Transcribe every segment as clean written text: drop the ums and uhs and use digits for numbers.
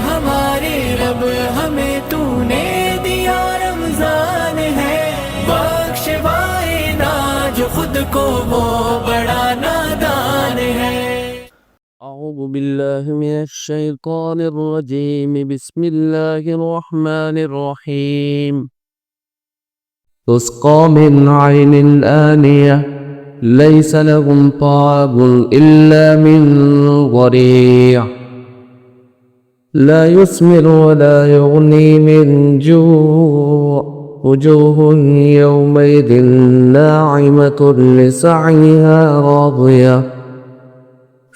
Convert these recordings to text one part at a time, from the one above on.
ہمارے رب ہمیں تو نے دیا رمضان ہے، بخشوائے نا جو خود کو وہ بڑا نادان ہے۔ اعوذ باللہ من الشیطان الرجیم، بسم اللہ الرحمن الرحیم۔ تسقى من عين آنية ليس لهم طعام إلا من ضريع لا يسمن ولا يغني من جوع وجوه يومئذ ناعمة لسعيها راضية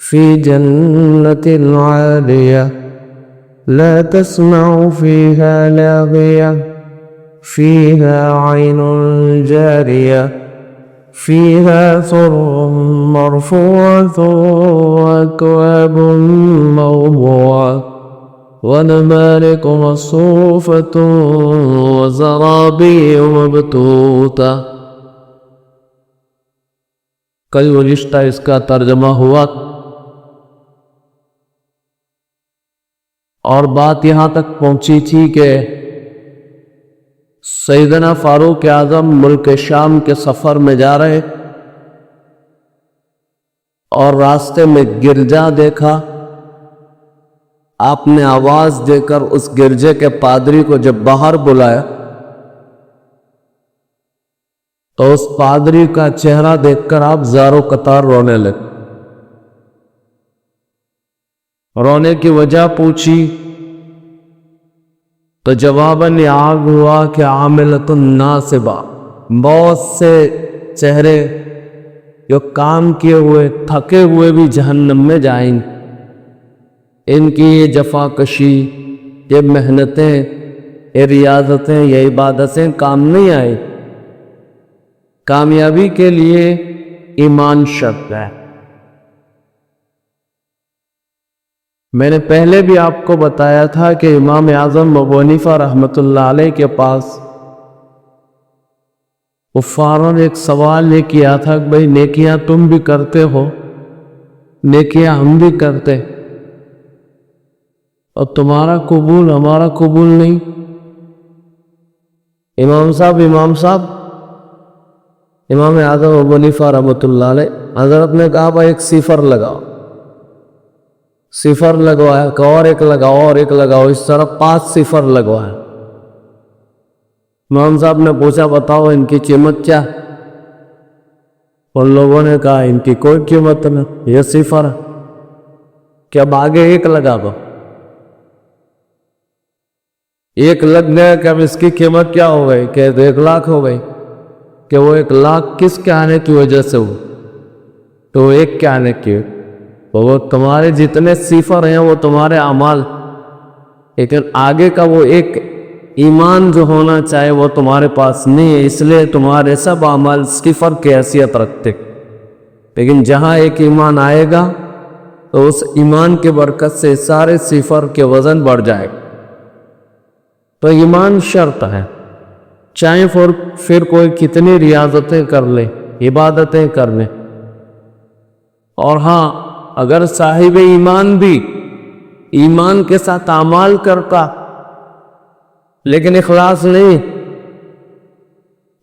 في جنة عالية لا تسمع فيها لاغية فيها عين جارية فيها سرر مرفوعة وأكواب موضوعة ونمارق مصفوفة وزرابي مبثوثة۔ کل گزشتہ اس کا ترجمہ ہوا اور بات یہاں تک پہنچی تھی کہ سیدنا فاروق اعظم ملک شام کے سفر میں جا رہے اور راستے میں گرجا دیکھا۔ آپ نے آواز دے کر اس گرجے کے پادری کو جب باہر بلایا تو اس پادری کا چہرہ دیکھ کر آپ زار و قطار رونے لگے۔ رونے کی وجہ پوچھی تو جواباً یاد ہوا کہ عاملۃ ناصبہ، بہت سے چہرے جو کام کیے ہوئے تھکے ہوئے بھی جہنم میں جائیں گے۔ ان کی یہ جفا کشی، یہ محنتیں، یہ ریاضتیں، یہ عبادتیں کام نہیں آئیں۔ کامیابی کے لیے ایمان شرط ہے۔ میں نے پہلے بھی آپ کو بتایا تھا کہ امام اعظم ابو حنیفہ رحمۃ اللہ علیہ کے پاس کفاروں نے ایک سوال یہ کیا تھا کہ بھئی نیکیاں تم بھی کرتے ہو، نیکیاں ہم بھی کرتے، اور تمہارا قبول ہمارا قبول نہیں۔ امام اعظم ابو حنیفہ رحمۃ اللہ علیہ حضرت نے کہا بھائی ایک صفر لگاؤ، صفر لگوایا کہ اور ایک لگاؤ اور ایک لگاؤ، اس طرح 5 صفر لگوایا۔ امام صاحب نے پوچھا بتاؤ ان کی قیمت کیا؟ ان لوگوں نے کہا ان کی کوئی قیمت نہیں، یہ صفر ہے، کہ اب آگے ایک لگا دو۔ ایک لگ گیا کہ اب اس کی قیمت کیا ہو گئی کہ 1 لاکھ ہو گئی، کہ وہ 1 لاکھ کس کے آنے کی وجہ سے ہو؟ تو ایک کے آنے کی، وہ تمہارے جتنے صفر ہیں وہ تمہارے اعمال، لیکن آگے کا وہ ایک ایمان جو ہونا چاہے وہ تمہارے پاس نہیں ہے، اس لیے تمہارے سب اعمال صفر کی حیثیت رکھتے۔ لیکن جہاں ایک ایمان آئے گا تو اس ایمان کے برکت سے سارے صفر کے وزن بڑھ جائے گا۔ تو ایمان شرط ہے، چاہے پھر کوئی کتنی ریاضتیں کر لے، عبادتیں کر لے، اور ہاں اگر صاحب ایمان بھی ایمان کے ساتھ اعمال کرتا لیکن اخلاص نہیں،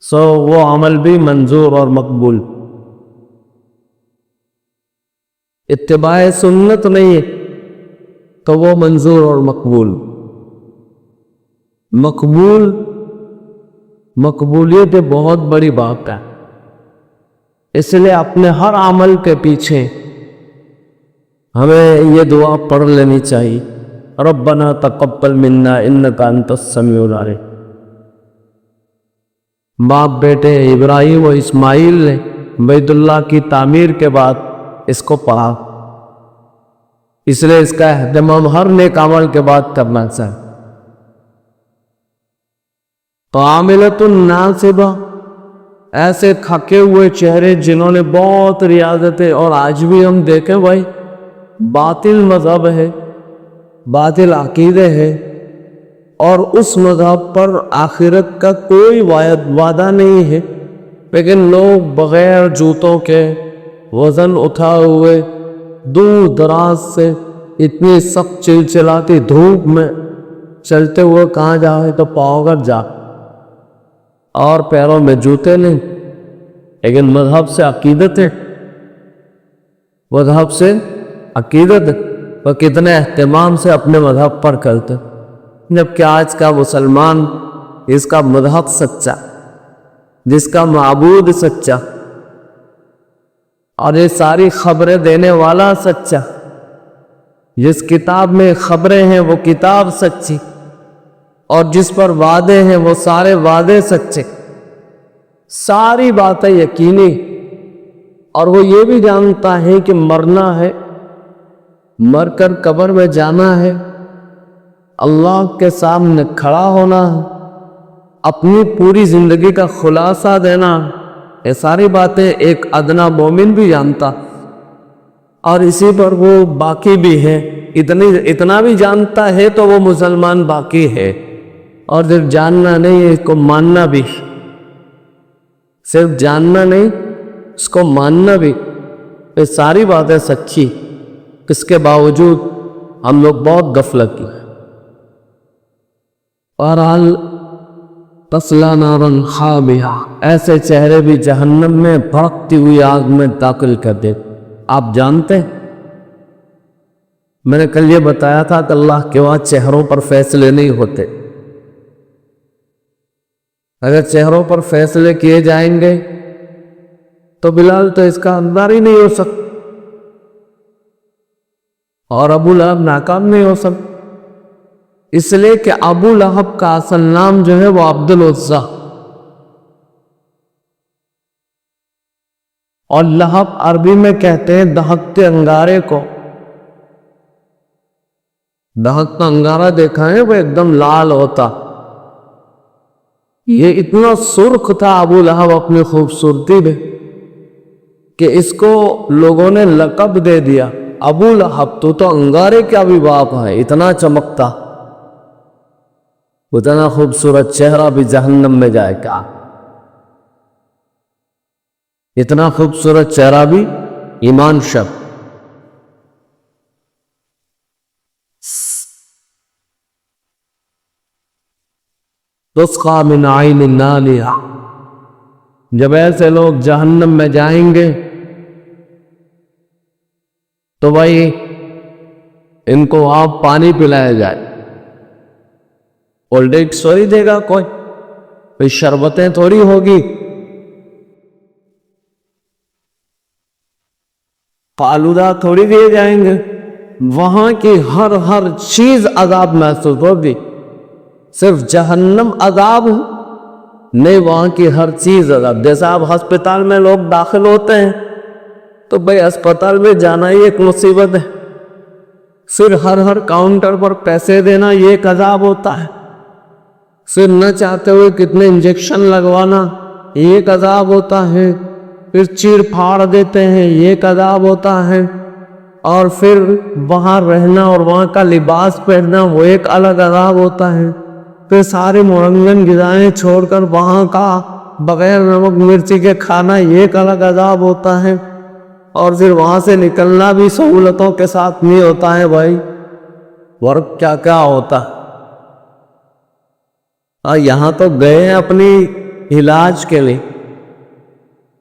سو وہ عمل بھی منظور اور مقبول۔ اتباع سنت نہیں ہے تو وہ منظور اور مقبول۔ مقبولیت بہت بڑی بات ہے، اس لیے اپنے ہر عمل کے پیچھے ہمیں یہ دعا پڑھ لینی چاہیے، ربنا تقبل منا انک انت السمیع العلیم۔ باپ بیٹے ابراہیم و اسماعیل نے بیت اللہ کی تعمیر کے بعد اس کو پڑھا، اس لیے اس کا اہتمام ہر نیک عمل کے بعد کرنا چاہیے۔ تو عاملۃ ناصبہ، ایسے تھکے ہوئے چہرے جنہوں نے بہت ریاضتیں، اور آج بھی ہم دیکھیں بھائی باطل مذہب ہے، باطل عقیدے ہے، اور اس مذہب پر آخرت کا کوئی وعدہ نہیں ہے، لیکن لوگ بغیر جوتوں کے وزن اٹھائے ہوئے دور دراز سے اتنی سخت چلچلاتی دھوپ میں چلتے ہوئے کہاں جاؤ تو پاؤں پر جا اور پیروں میں جوتے نہیں، لیکن مذہب سے عقیدت ہے، مذہب سے عقیدت ہے، وہ کتنے اہتمام سے اپنے مذہب پر کرتے، جبکہ آج کا مسلمان جس کا مذہب سچا، جس کا معبود سچا اور یہ ساری خبریں دینے والا سچا، جس کتاب میں خبریں ہیں وہ کتاب سچی، اور جس پر وعدے ہیں وہ سارے وعدے سچے، ساری باتیں یقینی، اور وہ یہ بھی جانتا ہے کہ مرنا ہے، مر کر قبر میں جانا ہے، اللہ کے سامنے کھڑا ہونا ہے، اپنی پوری زندگی کا خلاصہ دینا، یہ ساری باتیں ایک ادنا مومن بھی جانتا، اور اسی پر وہ باقی بھی ہے، اتنا بھی جانتا ہے تو وہ مسلمان باقی ہے، اور صرف جاننا نہیں اس کو ماننا بھی، صرف جاننا نہیں اس کو ماننا بھی، یہ ساری باتیں سچی، اس کے باوجود ہم لوگ بہت غفلت کی۔ بہرحال تصلی نارا حامیہ، ایسے چہرے بھی جہنم میں بھڑکتی ہوئی آگ میں داخل کر دے۔ آپ جانتے ہیں، میں نے کل یہ بتایا تھا کہ اللہ کے وہاں چہروں پر فیصلے نہیں ہوتے، اگر چہروں پر فیصلے کیے جائیں گے تو بلال تو اس کا اندر ہی نہیں ہو سکتا، اور ابو لہب ناکام نہیں ہو سکتا، اس لیے کہ ابو لہب کا اصل نام جو ہے وہ عبد العزیٰ، اور لہب عربی میں کہتے ہیں دہکتے انگارے کو۔ دہکتا انگارہ دیکھا ہے وہ ایک دم لال ہوتا، یہ اتنا سرخ تھا ابو لہب اپنی خوبصورتی میں کہ اس کو لوگوں نے لقب دے دیا، ابو لہب تو انگارے کا بھی باپ ہے، اتنا چمکتا، اتنا خوبصورت چہرہ بھی جہنم میں جائے گا، اتنا خوبصورت چہرہ بھی ایمان شب۔ تسقى من عین نانیہ، جب ایسے لوگ جہنم میں جائیں گے تو بھائی ان کو آپ پانی پلایا جائے، کولڈ ڈرنکس تھوڑی دے گا کوئی شربتیں تھوڑی ہوگی، فالودہ تھوڑی دیے جائیں گے، وہاں کی ہر چیز عذاب محسوس ہوگی، صرف جہنم عذاب نہیں، وہاں کی ہر چیز عذاب۔ جیسے آپ ہسپتال میں لوگ داخل ہوتے ہیں تو بھائی ہسپتال میں جانا ہی ایک مصیبت ہے، صرف ہر کاؤنٹر پر پیسے دینا یہ ایک عذاب ہوتا ہے، صرف نہ چاہتے ہوئے کتنے انجیکشن لگوانا یہ ایک عذاب ہوتا ہے، پھر چیر پھاڑ دیتے ہیں یہ ایک عذاب ہوتا ہے، اور پھر وہاں رہنا اور وہاں کا لباس پہننا وہ ایک الگ عذاب ہوتا ہے، پھر سارے مرنگن غذائیں چھوڑ کر وہاں کا بغیر نمک مرچی کے کھانا یہ ایک الگ عذاب ہوتا ہے، اور پھر وہاں سے نکلنا بھی سہولتوں کے ساتھ نہیں ہوتا ہے بھائی، ورک کیا کیا ہوتا ہے۔ یہاں تو گئے ہیں اپنی علاج کے لیے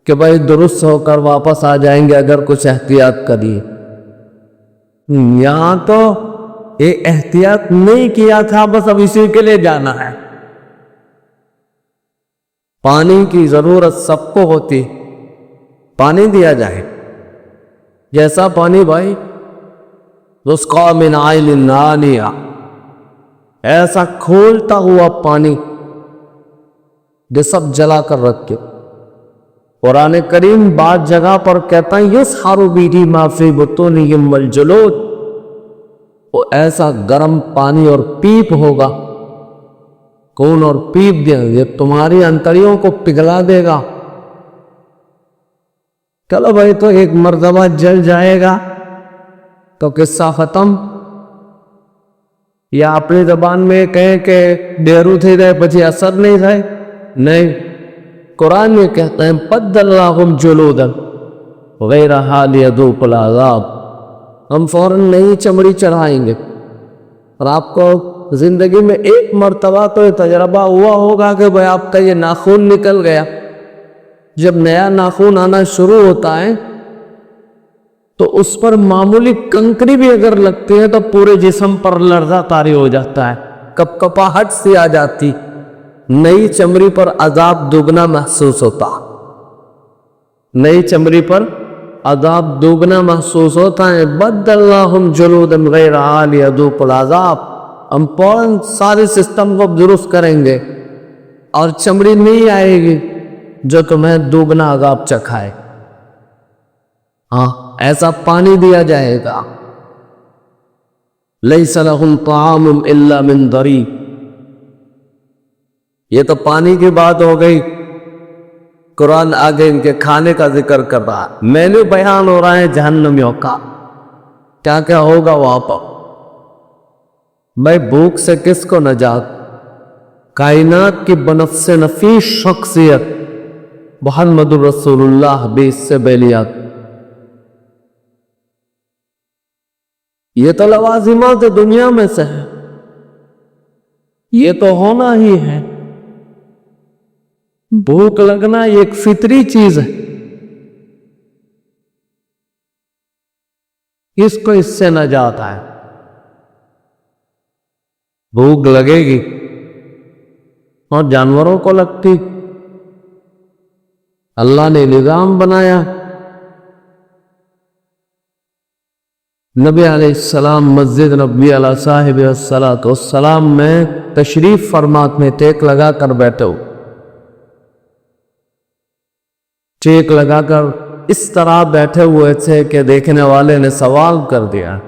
کہ بھائی درست ہو کر واپس آ جائیں گے اگر کچھ احتیاط کریے، یہاں تو یہ احتیاط نہیں کیا تھا، بس اب اسی کے لیے جانا ہے۔ پانی کی ضرورت سب کو ہوتی، پانی دیا جائے، جیسا پانی بھائی تسقى من عین نانیہ، ایسا کھولتا ہوا پانی جو سب جلا کر رکھے۔ قرآن کریم بعض جگہ پر کہتا ہے یسحر بہ ما فی بطونہم والجلود، وہ ایسا گرم پانی اور پیپ ہوگا، کون اور پیپ دیا، یہ تمہاری انتڑیوں کو پگھلا دے گا۔ چلو بھائی تو ایک مرتبہ جل جائے گا تو قصہ ختم، یا اپنی زبان میں کہیں کہ ڈیرو تھی رہے پچھی اثر نہیں رہے، نہیں، قرآن میں کہتا ہے بدلناہم جلودا غیرہا لیذوقوا العذاب، ہم فوراً نئی چمڑی چڑھائیں گے. اور آپ کو زندگی میں ایک مرتبہ تو یہ تجربہ ہوا ہوگا کہ بھائی آپ کا یہ ناخن نکل گیا. جب نیا ناخن آنا شروع ہوتا ہے تو اس پر معمولی کنکری بھی اگر لگتی ہے تو پورے جسم پر لرزہ طاری ہو جاتا ہے, کپکپاہٹ سی آ جاتی. نئی چمڑی پر عذاب دوگنا محسوس ہوتا, نئی چمڑی پر عذاب دوگنا محسوس ہوتا ہے. بدلناہم جلودا غیرہا لیذوقوا العذاب. ہم فوراً سارے سسٹم کو درست کریں گے اور چمڑی نہیں آئے گی جو تمہیں دوگنا عذاب چکھائے. ہاں, ایسا پانی دیا جائے گا. لیس لہم طعام الا من ضریع. یہ تو پانی کی بات ہو گئی. قرآن آگے ان کے کھانے کا ذکر کر رہا ہے. مینو بیان ہو رہا ہے جہنمیوں کا, کیا کیا ہوگا وہاں پر. بھائی بھوک سے کس کو نجات؟ کائنات کی بنفس نفیس شخصیت محمد رسول اللہ بھی اس سے بیلیات. یہ تو لوازمات دنیا میں سے ہے, یہ تو ہونا ہی ہے. بھوک لگنا یہ ایک فطری چیز ہے. کس کو اس سے نجات ہے؟ بھوک لگے گی اور جانوروں کو لگتی. اللہ نے نظام بنایا. نبی علیہ السلام مسجد نبوی علیہ صاحب السلام میں تشریف فرمات میں ٹیک لگا کر بیٹھے ہو. ٹیک لگا کر اس طرح بیٹھے ہوئے تھے کہ دیکھنے والے نے سوال کر دیا,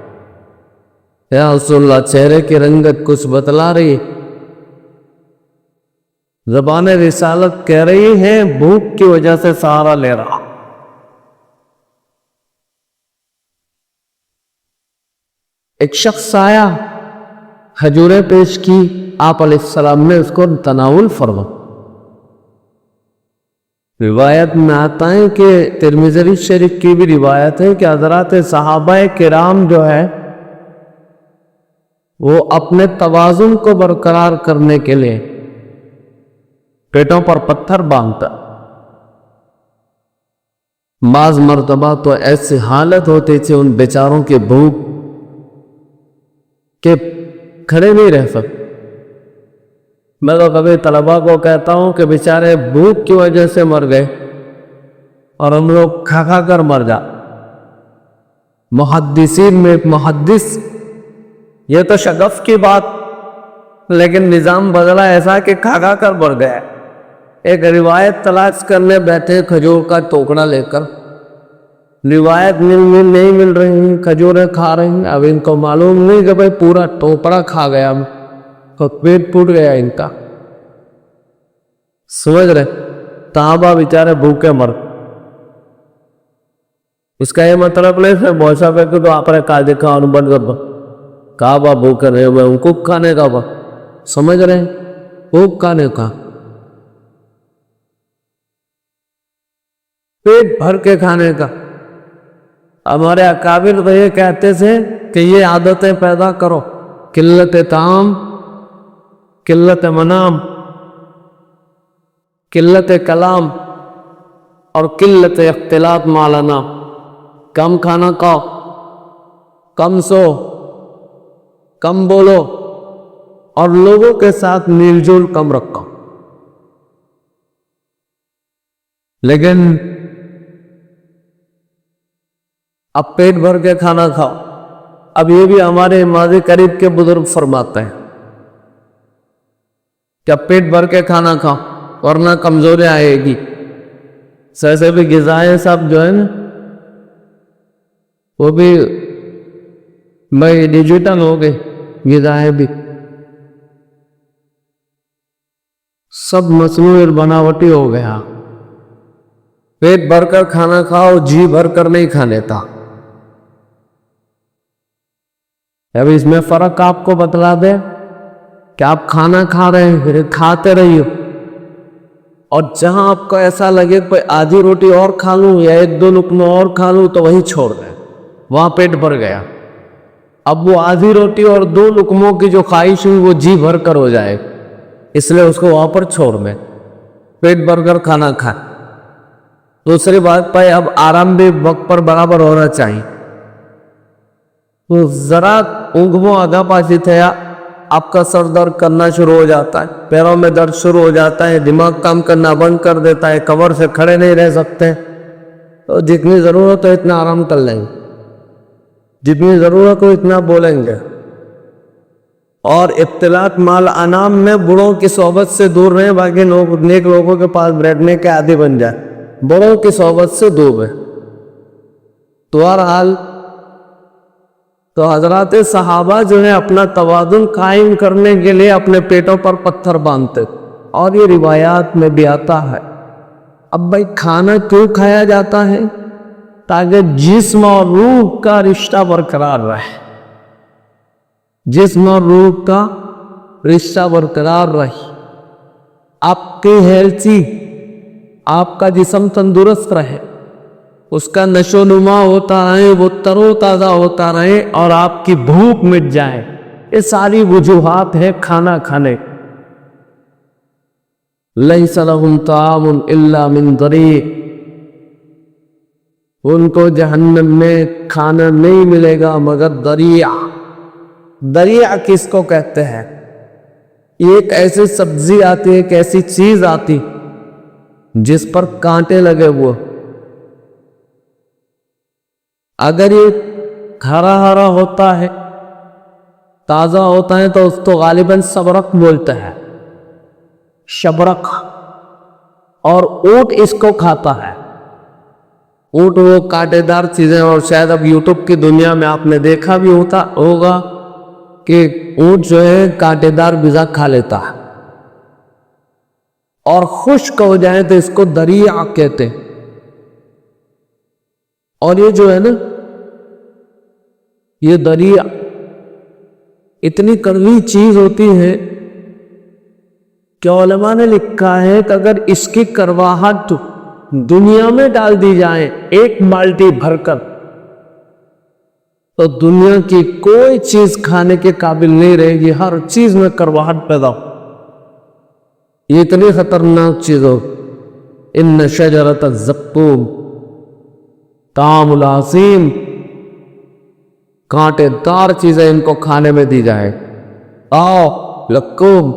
یا رسول اللہ چہرے کی رنگت کچھ بتلا رہی, زبان رسالت کہہ رہی ہے بھوک کی وجہ سے سہارا لے رہا. ایک شخص آیا, کھجوریں پیش کی, آپ علیہ السلام نے اس کو تناول فرما. روایت میں آتا ہے کہ ترمذی شریف کی بھی روایت ہے کہ حضرات صحابہ کرام جو ہے وہ اپنے توازن کو برقرار کرنے کے لیے پیٹوں پر پتھر باندھتا. بعض مرتبہ تو ایسی حالت ہوتی تھی ان بیچاروں کی بھوک کہ کھڑے نہیں رہ سکتے. میں تو کبھی طلباء کو کہتا ہوں کہ بیچارے بھوک کی وجہ سے مر گئے اور ہم لوگ کھا کھا کر مر جا. محدثین میں ایک محدث, یہ تو شگف کی بات, لیکن نظام بدلا ایسا کہ کھا کھا کر مر گیا. ایک روایت تلاش کرنے بیٹھے کھجور کا ٹوکرا لے کر, روایت نہیں مل رہی, کھجوریں کھا رہے ہیں. اب ان کو معلوم نہیں کہ بھائی پورا ٹوکرا کھا گیا, تو پیٹ پھوٹ گیا ان کا. سمجھ رہے, صحابہ بیچارے بھوکے مر. اس کا یہ مطلب نہیں ہے بہت سا پہ تو آپ نے کہا دیکھا اور بند کر کہا با بھوکے رہے ہوئے ان کو کھانے کا با. سمجھ رہے, بھوک کھانے کا, پیٹ بھر کے کھانے کا. ہمارے اکابر تو یہ کہتے تھے کہ یہ عادتیں پیدا کرو, قلت طعام, قلت منام, قلت کلام اور قلت اختلاط مالنا. کم کھانا کھاؤ, کم سو, کم بولو اور لوگوں کے ساتھ میل جول کم رکھو. لیکن اب پیٹ بھر کے کھانا کھاؤ. اب یہ بھی ہمارے ماضی قریب کے بزرگ فرماتے ہیں کہ اب پیٹ بھر کے کھانا کھاؤ ورنہ کمزوری آئے گی. ایسے بھی غذائیں سب جو ہے نا وہ بھی بھائی ڈیجیٹل ہو گئی, غذائیں بھی سب مصنوعی بناوٹی ہو گیا. پیٹ بھر کر کھانا کھاؤ, جی بھر کر نہیں کھانے تھا. اب اس میں فرق آپ کو بتلا دے کہ آپ کھانا کھا رہے ہیں, کھاتے رہیے, اور جہاں آپ کو ایسا لگے کوئی آدھی روٹی اور کھا لوں یا ایک دو لقمہ اور کھا لوں تو وہی چھوڑ دیں. وہاں پیٹ بھر گیا. اب وہ آدھی روٹی اور 2 لقموں کی جو خواہش ہوئی وہ جی بھر کر ہو جائے، اس لیے اس کو وہاں پر چھوڑ دیں، پیٹ بھر کر کھانا کھائیں. دوسری بات پہ اب آرام بھی وقت پر برابر ہونا چاہیے. تو ذرا اونگموں آگا پاچی تھیا آپ کا سر درد کرنا شروع ہو جاتا ہے، پیروں میں درد شروع ہو جاتا ہے، دماغ کام کرنا بند کر دیتا ہے، کمر سے کھڑے نہیں رہ سکتے. تو جتنی ضرورت ہو اتنا آرام کر لیں گے، جتنی ضرورت ہو اتنا بولیں گے. اور اختلاط مال انام میں بڑوں کی صحبت سے دور رہیں، باقی نیک لوگوں کے پاس بیٹھنے کے عادی بن جائے، بڑوں کی صحبت سے دور رہیں. تو بہرحال تو حضرات صحابہ جو ہے اپنا توازن قائم کرنے کے لیے اپنے پیٹوں پر پتھر باندھتے، اور یہ روایات میں بھی آتا ہے. اب بھائی کھانا کیوں کھایا جاتا ہے؟ تاکہ جسم اور روح کا رشتہ برقرار رہے، جسم اور روح کا رشتہ برقرار رہے، آپ کی ہیلتھی، آپ کا جسم تندرست رہے، اس کا نشو و نما ہوتا رہے، وہ تر و تازہ ہوتا رہے، اور آپ کی بھوک مٹ جائے. یہ ساری وجوہات ہے کھانا کھانے. لیس لہم طعام الا من ضریع، ان کو جہنم میں کھانا نہیں ملے گا مگر ضریع. ضریع کس کو کہتے ہیں؟ ایک ایسی سبزی آتی ہے، ایک ایسی چیز آتی جس پر کانٹے لگے ہوئے. اگر یہ ہرا ہرا ہوتا ہے، تازہ ہوتا ہے، تو اس کو غالباً شبرق بولتے ہیں، شبرق. اور اونٹ اس کو کھاتا ہے. اونٹ وہ کانٹے دار چیزیں، اور شاید اب یوٹیوب کی دنیا میں آپ نے دیکھا بھی ہوگا کہ اونٹ جو ہے کانٹے دار غذا کھا لیتا ہے، اور خشک ہو جائے تو اس کو ضریع کہتے. اور یہ جو ہے نا، یہ ضریع اتنی کڑوی چیز ہوتی ہے کہ علماء نے لکھا ہے کہ اگر اس کی کرواہٹ دنیا میں ڈال دی جائے 1 بالٹی بھر کر، تو دنیا کی کوئی چیز کھانے کے قابل نہیں رہے گی، ہر چیز میں کرواہٹ پیدا ہو. یہ اتنی خطرناک چیز ہو. ان شجرۃ الزقوم طعام العظیم، کانٹے دار چیزیں ان کو کھانے میں دی جائے. آؤ لکوم،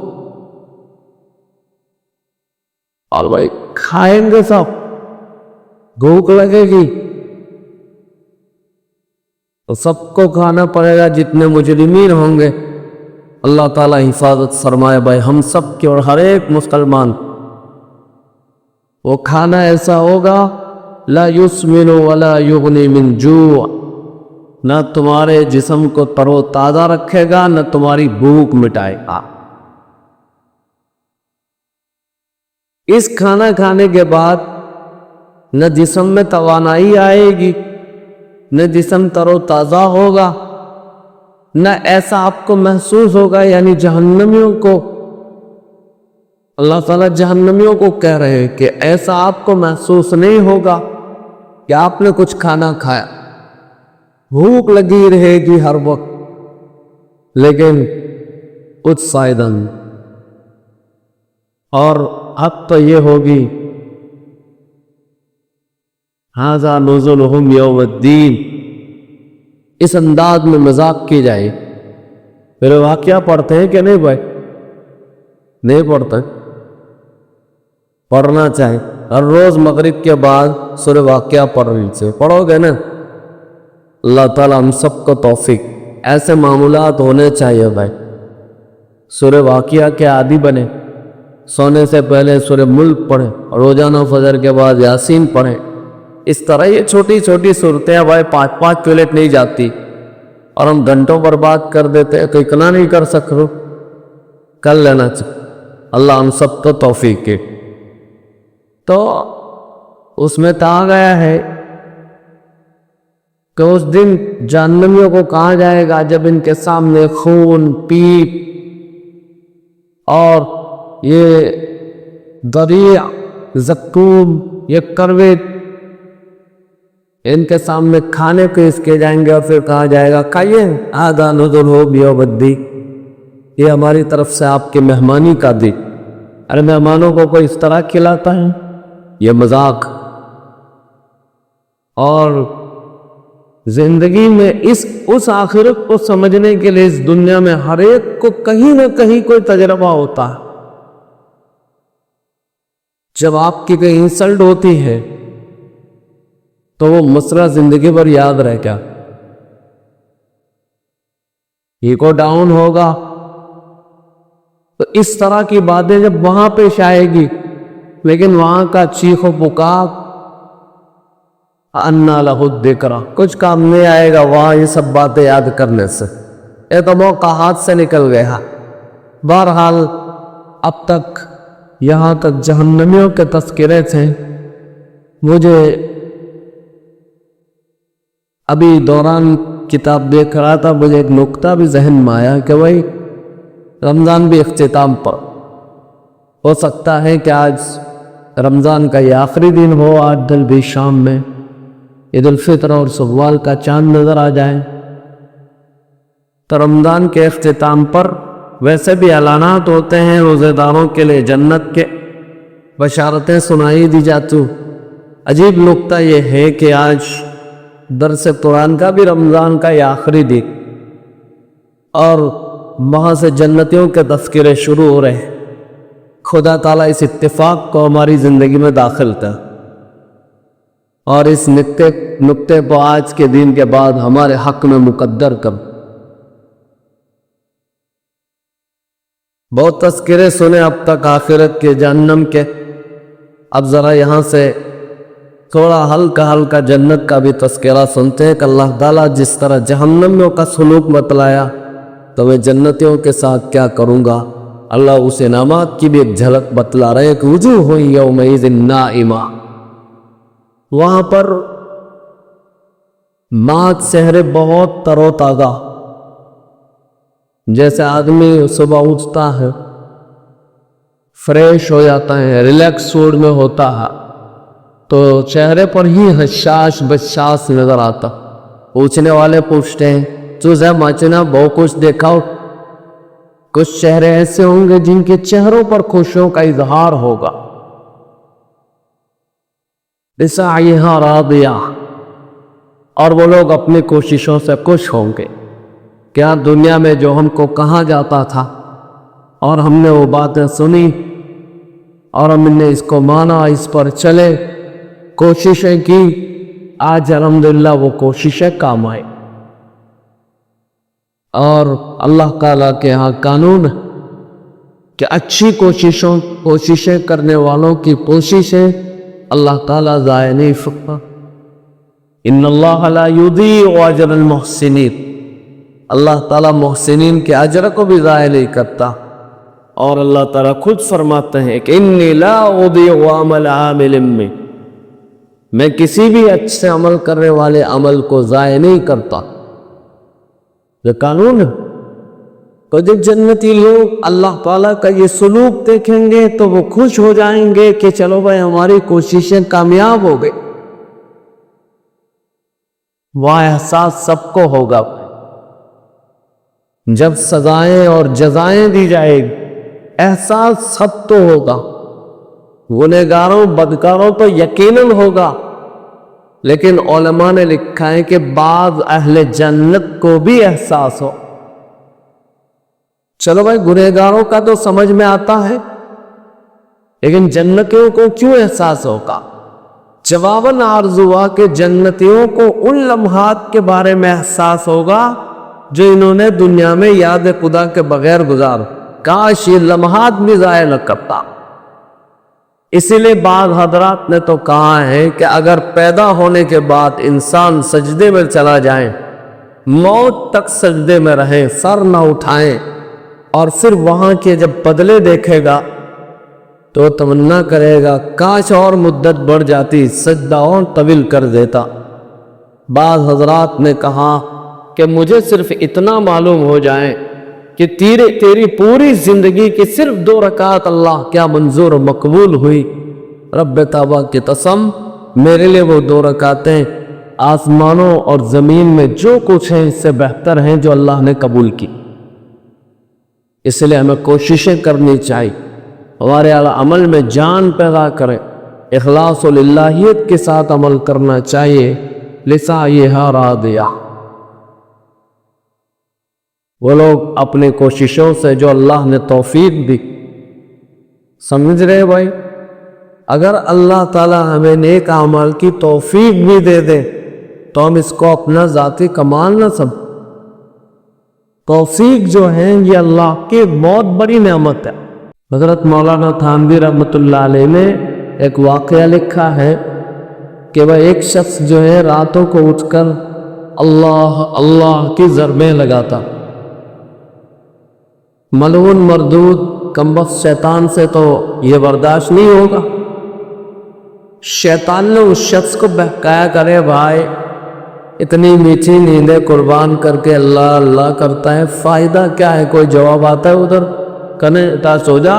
اور بھائی کھائیں گے سب، بھوک لگے گی تو سب کو کھانا پڑے گا، جتنے مجرمین ہوں گے. اللہ تعالیٰ حفاظت فرمائے بھائی ہم سب کی اور ہر ایک مسلمان. وہ کھانا ایسا ہوگا لا یسمن ولا یغنی من جوع، نہ تمہارے جسم کو تر و تازہ رکھے گا، نہ تمہاری بھوک مٹائے گا. اس کھانا کھانے کے بعد نہ جسم میں توانائی آئے گی، نہ جسم تر و تازہ ہوگا، نہ ایسا آپ کو محسوس ہوگا. یعنی جہنمیوں کو اللہ تعالیٰ جہنمیوں کو کہہ رہے ہیں کہ ایسا آپ کو محسوس نہیں ہوگا کہ آپ نے کچھ کھانا کھایا. بھوک لگی رہے گی ہر وقت، لیکن کچھ فائدہ نہیں. اور اب تو یہ ہوگی ھذا نزلہم یوم الدین، اس انداز میں مذاق کی جائے. پھر واقعہ پڑھتے ہیں کہ نہیں بھائی؟ نہیں پڑھتے. پڑھنا چاہیے ہر روز مغرب کے بعد سورہ واقعہ پڑھو گے نا. اللہ تعالیٰ ہم سب کو توفیق. ایسے معمولات ہونے چاہیے بھائی. سورہ واقعہ کے عادی بنے، سونے سے پہلے سورہ ملک پڑھیں، روزانہ فجر کے بعد یاسین پڑھیں. اس طرح یہ چھوٹی چھوٹی صورتیں بھائی 5 منٹ نہیں جاتی، اور ہم گھنٹوں برباد کر دیتے ہیں. تو اتنا نہیں کر سکتے، کر لینا چاہیے. اللہ ہم سب کو توفیق کے. تو اس میں کہا گیا ہے کہ اس دن جہنمیوں کو کہا جائے گا جب ان کے سامنے خون، پیپ اور یہ ضریع، زقوم، یہ کروے ان کے سامنے کھانے پیش کیے جائیں گے اور پھر کہا جائے گا کھائیے، آدھا نظر ہو بیوبدی، یہ ہماری طرف سے آپ کی مہمانی کا دی۔ ارے مہمانوں کو کوئی اس طرح کھلاتا ہے؟ یہ مذاق۔ اور زندگی میں اس آخرت کو سمجھنے کے لیے اس دنیا میں ہر ایک کو کہیں نہ کہیں کوئی تجربہ ہوتا ہے۔ جب آپ کی کوئی انسلٹ ہوتی ہے تو وہ مسئلہ زندگی بھر یاد رہ گیا، ایگو ڈاؤن ہوگا تو اس طرح کی باتیں جب وہاں پیش آئے گی، لیکن وہاں کا چیخ و پکار انا لہ الذکر کچھ کام نہیں آئے گا وہاں یہ سب باتیں یاد کرنے سے۔ یہ تو موقع ہاتھ سے نکل گیا۔ بہرحال اب تک یہاں تک جہنمیوں کے تذکرے تھے۔ مجھے ابھی دوران کتاب دیکھ رہا تھا، مجھے ایک نکتہ بھی ذہن میں آیا کہ وہی رمضان بھی اختتام پر ہو سکتا ہے کہ آج رمضان کا یہ آخری دن ہو، آج دل بھی شام میں عید الفطر اور سوال کا چاند نظر آ جائے، تو رمضان کے اختتام پر ویسے بھی اعلانات ہوتے ہیں روزے داروں کے لیے، جنت کے بشارتیں سنائی دی جاتی۔ عجیب نکتہ یہ ہے کہ آج درس قرآن کا بھی رمضان کا یہ آخری دن، اور وہاں سے جنتیوں کے تذکرے شروع ہو رہے ہیں۔ خدا تعالیٰ اس اتفاق کو ہماری زندگی میں داخل تھا، اور اس نکتے کو آج کے دن کے بعد ہمارے حق میں مقدر کر۔ بہت تذکرے سنے اب تک آخرت کے، جہنم کے، اب ذرا یہاں سے تھوڑا ہلکا جنت کا بھی تذکرہ سنتے ہیں کہ اللہ تعالیٰ جس طرح جہنمیوں کا سلوک بتلایا تو میں جنتیوں کے ساتھ کیا کروں گا۔ اللہ اس انعامات کی بھی ایک جھلک بتلا رہے کہ وجوہ یومئذ ناعمہ، وہاں پر مات چہرے بہت تر و تازہ، جیسے آدمی صبح اٹھتا ہے فریش ہو جاتا ہے، ریلیکس موڈ میں ہوتا ہے، تو چہرے پر ہی حشاش بشاش نظر آتا۔ پوچھنے والے پوچھتے ہیں تجھے مچنا بہت کچھ دیکھا ہو؟ کچھ چہرے ایسے ہوں گے جن کے چہروں پر خوشیوں کا اظہار ہوگا، بسعیہا راضیہ، اور وہ لوگ اپنی کوششوں سے خوش ہوں گے۔ کیا دنیا میں جو ہم کو کہا جاتا تھا اور ہم نے وہ باتیں سنی اور ہم نے اس کو مانا، اس پر چلے، کوششیں کی، آج الحمدللہ وہ کوششیں کام آئیں۔ اور اللہ تعالیٰ کے ہاں قانون کہ اچھی کوششیں کرنے والوں کی کوششیں اللہ تعالیٰ ضائع نہیں فرماتا۔ ان اللہ لا یضیع اجر المحسنین، اللہ تعالیٰ محسنین کے اجر کو بھی ضائع نہیں کرتا، اور اللہ تعالیٰ خود فرماتے ہیں کہ انی لا اضیع عمل عامل منکم، میں کسی بھی اچھے عمل کرنے والے عمل کو ضائع نہیں کرتا۔ یہ قانون ہے۔ تو جب جنتی لوگ اللہ تعالیٰ کا یہ سلوک دیکھیں گے تو وہ خوش ہو جائیں گے کہ چلو بھائی ہماری کوششیں کامیاب ہو گئی۔ وہ احساس سب کو ہوگا جب سزائیں اور جزائیں دی جائے گی، احساس سب تو ہوگا، گنہگاروں بدکاروں تو یقیناً ہوگا، لیکن علماء نے لکھا ہے کہ بعض اہل جنت کو بھی احساس ہو۔ چلو بھائی گنہگاروں کا تو سمجھ میں آتا ہے، لیکن جنتیوں کو کیوں احساس ہوگا؟ جواباً عرض ہوا کہ جنتیوں کو ان لمحات کے بارے میں احساس ہوگا جو انہوں نے دنیا میں یاد خدا کے بغیر گزار، کاش یہ لمحات بھی ضائع نہ کرتا۔ اسی لیے بعض حضرات نے تو کہا ہے کہ اگر پیدا ہونے کے بعد انسان سجدے میں چلا جائے، موت تک سجدے میں رہے، سر نہ اٹھائیں، اور پھر وہاں کے جب بدلے دیکھے گا تو تمنا کرے گا کاش اور مدت بڑھ جاتی، سجدہ اور طویل کر دیتا۔ بعض حضرات نے کہا کہ مجھے صرف اتنا معلوم ہو جائے کہ تیری پوری زندگی کی صرف 2 رکعت اللہ کیا منظور و مقبول ہوئی، رب تعالیٰ کی قسم میرے لیے وہ 2 رکعتیں آسمانوں اور زمین میں جو کچھ ہے اس سے بہتر ہیں جو اللہ نے قبول کی. اس لیے ہمیں کوششیں کرنی چاہیے، ہمارے عمل میں جان پیدا کریں، اخلاص و للہیت کے ساتھ عمل کرنا چاہیے. لسعیھا راضیہ، وہ لوگ اپنی کوششوں سے جو اللہ نے توفیق دی. سمجھ رہے بھائی؟ اگر اللہ تعالی ہمیں نیک اعمال کی توفیق بھی دے دے تو ہم اس کو اپنا ذاتی کمال نہ سمجھ. توفیق جو ہے یہ اللہ کی بہت بڑی نعمت ہے. حضرت مولانا تھانوی رحمۃ اللہ علیہ نے ایک واقعہ لکھا ہے کہ وہ ایک شخص جو ہے راتوں کو اٹھ کر اللہ اللہ کی ضربیں لگاتا. ملعون مردود کمبخت شیطان سے تو یہ برداشت نہیں ہوگا. شیطان نے اس شخص کو بہکایا، کرے بھائی اتنی میٹھی نیندیں قربان کر کے اللہ اللہ کرتا ہے، فائدہ کیا ہے؟ کوئی جواب آتا ہے ادھر؟ کنے تا سو جا.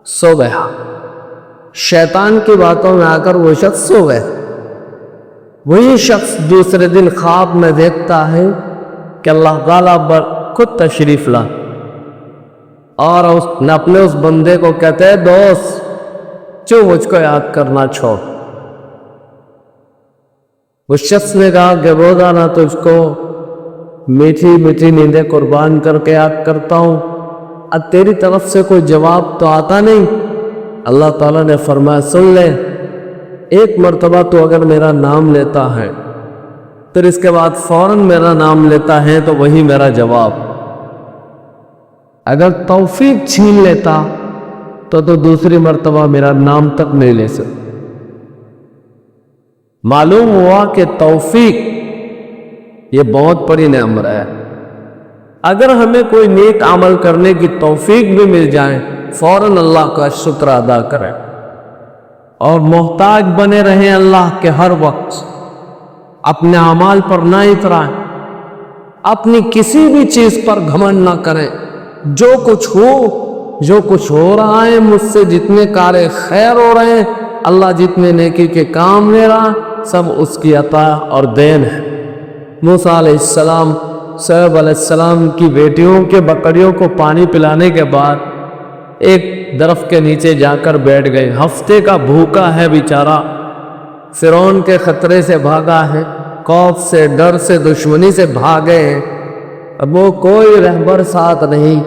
سو گیا. شیطان کی باتوں میں آ کر وہ شخص سو گئے. وہی شخص دوسرے دن خواب میں دیکھتا ہے کہ اللہ تعالیٰ خود تشریف لا اور اپنے اس بندے کو کہتے ہیں دوست جو مجھ کو یاد کرنا چھوڑ. اس شخص نے کہا کہ روزانہ تجھ کو میٹھی میٹھی نیندیں قربان کر کے یاد کرتا ہوں، اب تیری طرف سے کوئی جواب تو آتا نہیں. اللہ تعالیٰ نے فرمایا سن لے، ایک مرتبہ تو اگر میرا نام لیتا ہے پھر اس کے بعد فوراً میرا نام لیتا ہے تو وہی میرا جواب. اگر توفیق چھین لیتا تو دوسری مرتبہ میرا نام تک نہیں لے سکتا. معلوم ہوا کہ توفیق یہ بہت بڑی نعمت ہے. اگر ہمیں کوئی نیک عمل کرنے کی توفیق بھی مل جائے فوراً اللہ کا شکر ادا کریں اور محتاج بنے رہیں اللہ کے ہر وقت. اپنے اعمال پر نہ اترائیں، اپنی کسی بھی چیز پر گھمنڈ نہ کریں. جو کچھ ہو رہا ہے مجھ سے جتنے کار خیر ہو رہے ہیں، اللہ جتنے نیکی کے کام لے رہا سب اس کی عطا اور دین ہے. موسیٰ علیہ السلام شعیب علیہ السلام کی بیٹیوں کے بکریوں کو پانی پلانے کے بعد ایک درخت کے نیچے جا کر بیٹھ گئے. ہفتے کا بھوکا ہے بیچارہ، فرعون کے خطرے سے بھاگا ہے، خوف سے ڈر سے دشمنی سے بھاگے ہیں. اب وہ کوئی رہبر ساتھ نہیں،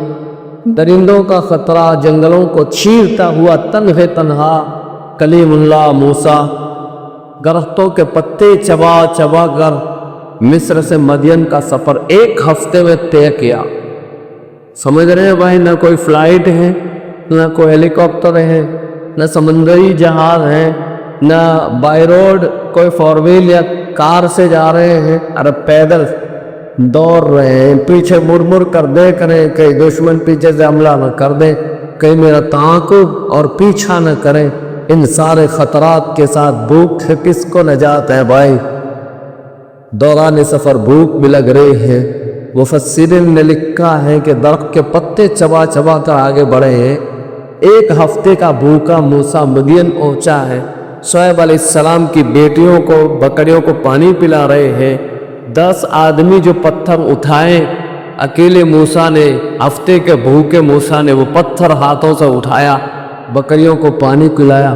درندوں کا خطرہ، جنگلوں کو چیرتا ہوا تنہا کلیم اللہ موسیٰ درختوں کے پتے چبا چبا کر مصر سے مدین کا سفر ایک ہفتے میں طے کیا. سمجھ رہے ہیں بھائی؟ نہ کوئی فلائٹ ہے، نہ کوئی ہیلی کاپٹر ہے، نہ سمندری جہاز ہے، نہ بائی روڈ کوئی فور ویل یا کار سے جا رہے ہیں. ارے پیدل دوڑ رہے ہیں. پیچھے مڑ کر دیکھ رہے ہیں کہیں دشمن پیچھے سے حملہ نہ کر دے، کہیں میرا تعاقب اور پیچھا نہ کرے. ان سارے خطرات کے ساتھ بھوک سے کس کو نجات ہے بھائی؟ دوران سفر بھوک بھی لگ رہی ہے. مفسرین نے لکھا ہے کہ درخت کے پتے چبا چبا کر آگے بڑھے ہیں. ایک ہفتے کا بھوکا موسیٰ مدین پہنچا ہے. شعیب علیہ السلام کی بیٹیوں کو بکریوں کو پانی پلا رہے ہیں. 10 آدمی جو پتھر اٹھائے، اکیلے موسیٰ نے، ہفتے کے بھوکے موسیٰ نے وہ پتھر ہاتھوں سے اٹھایا، بکریوں کو پانی پلایا،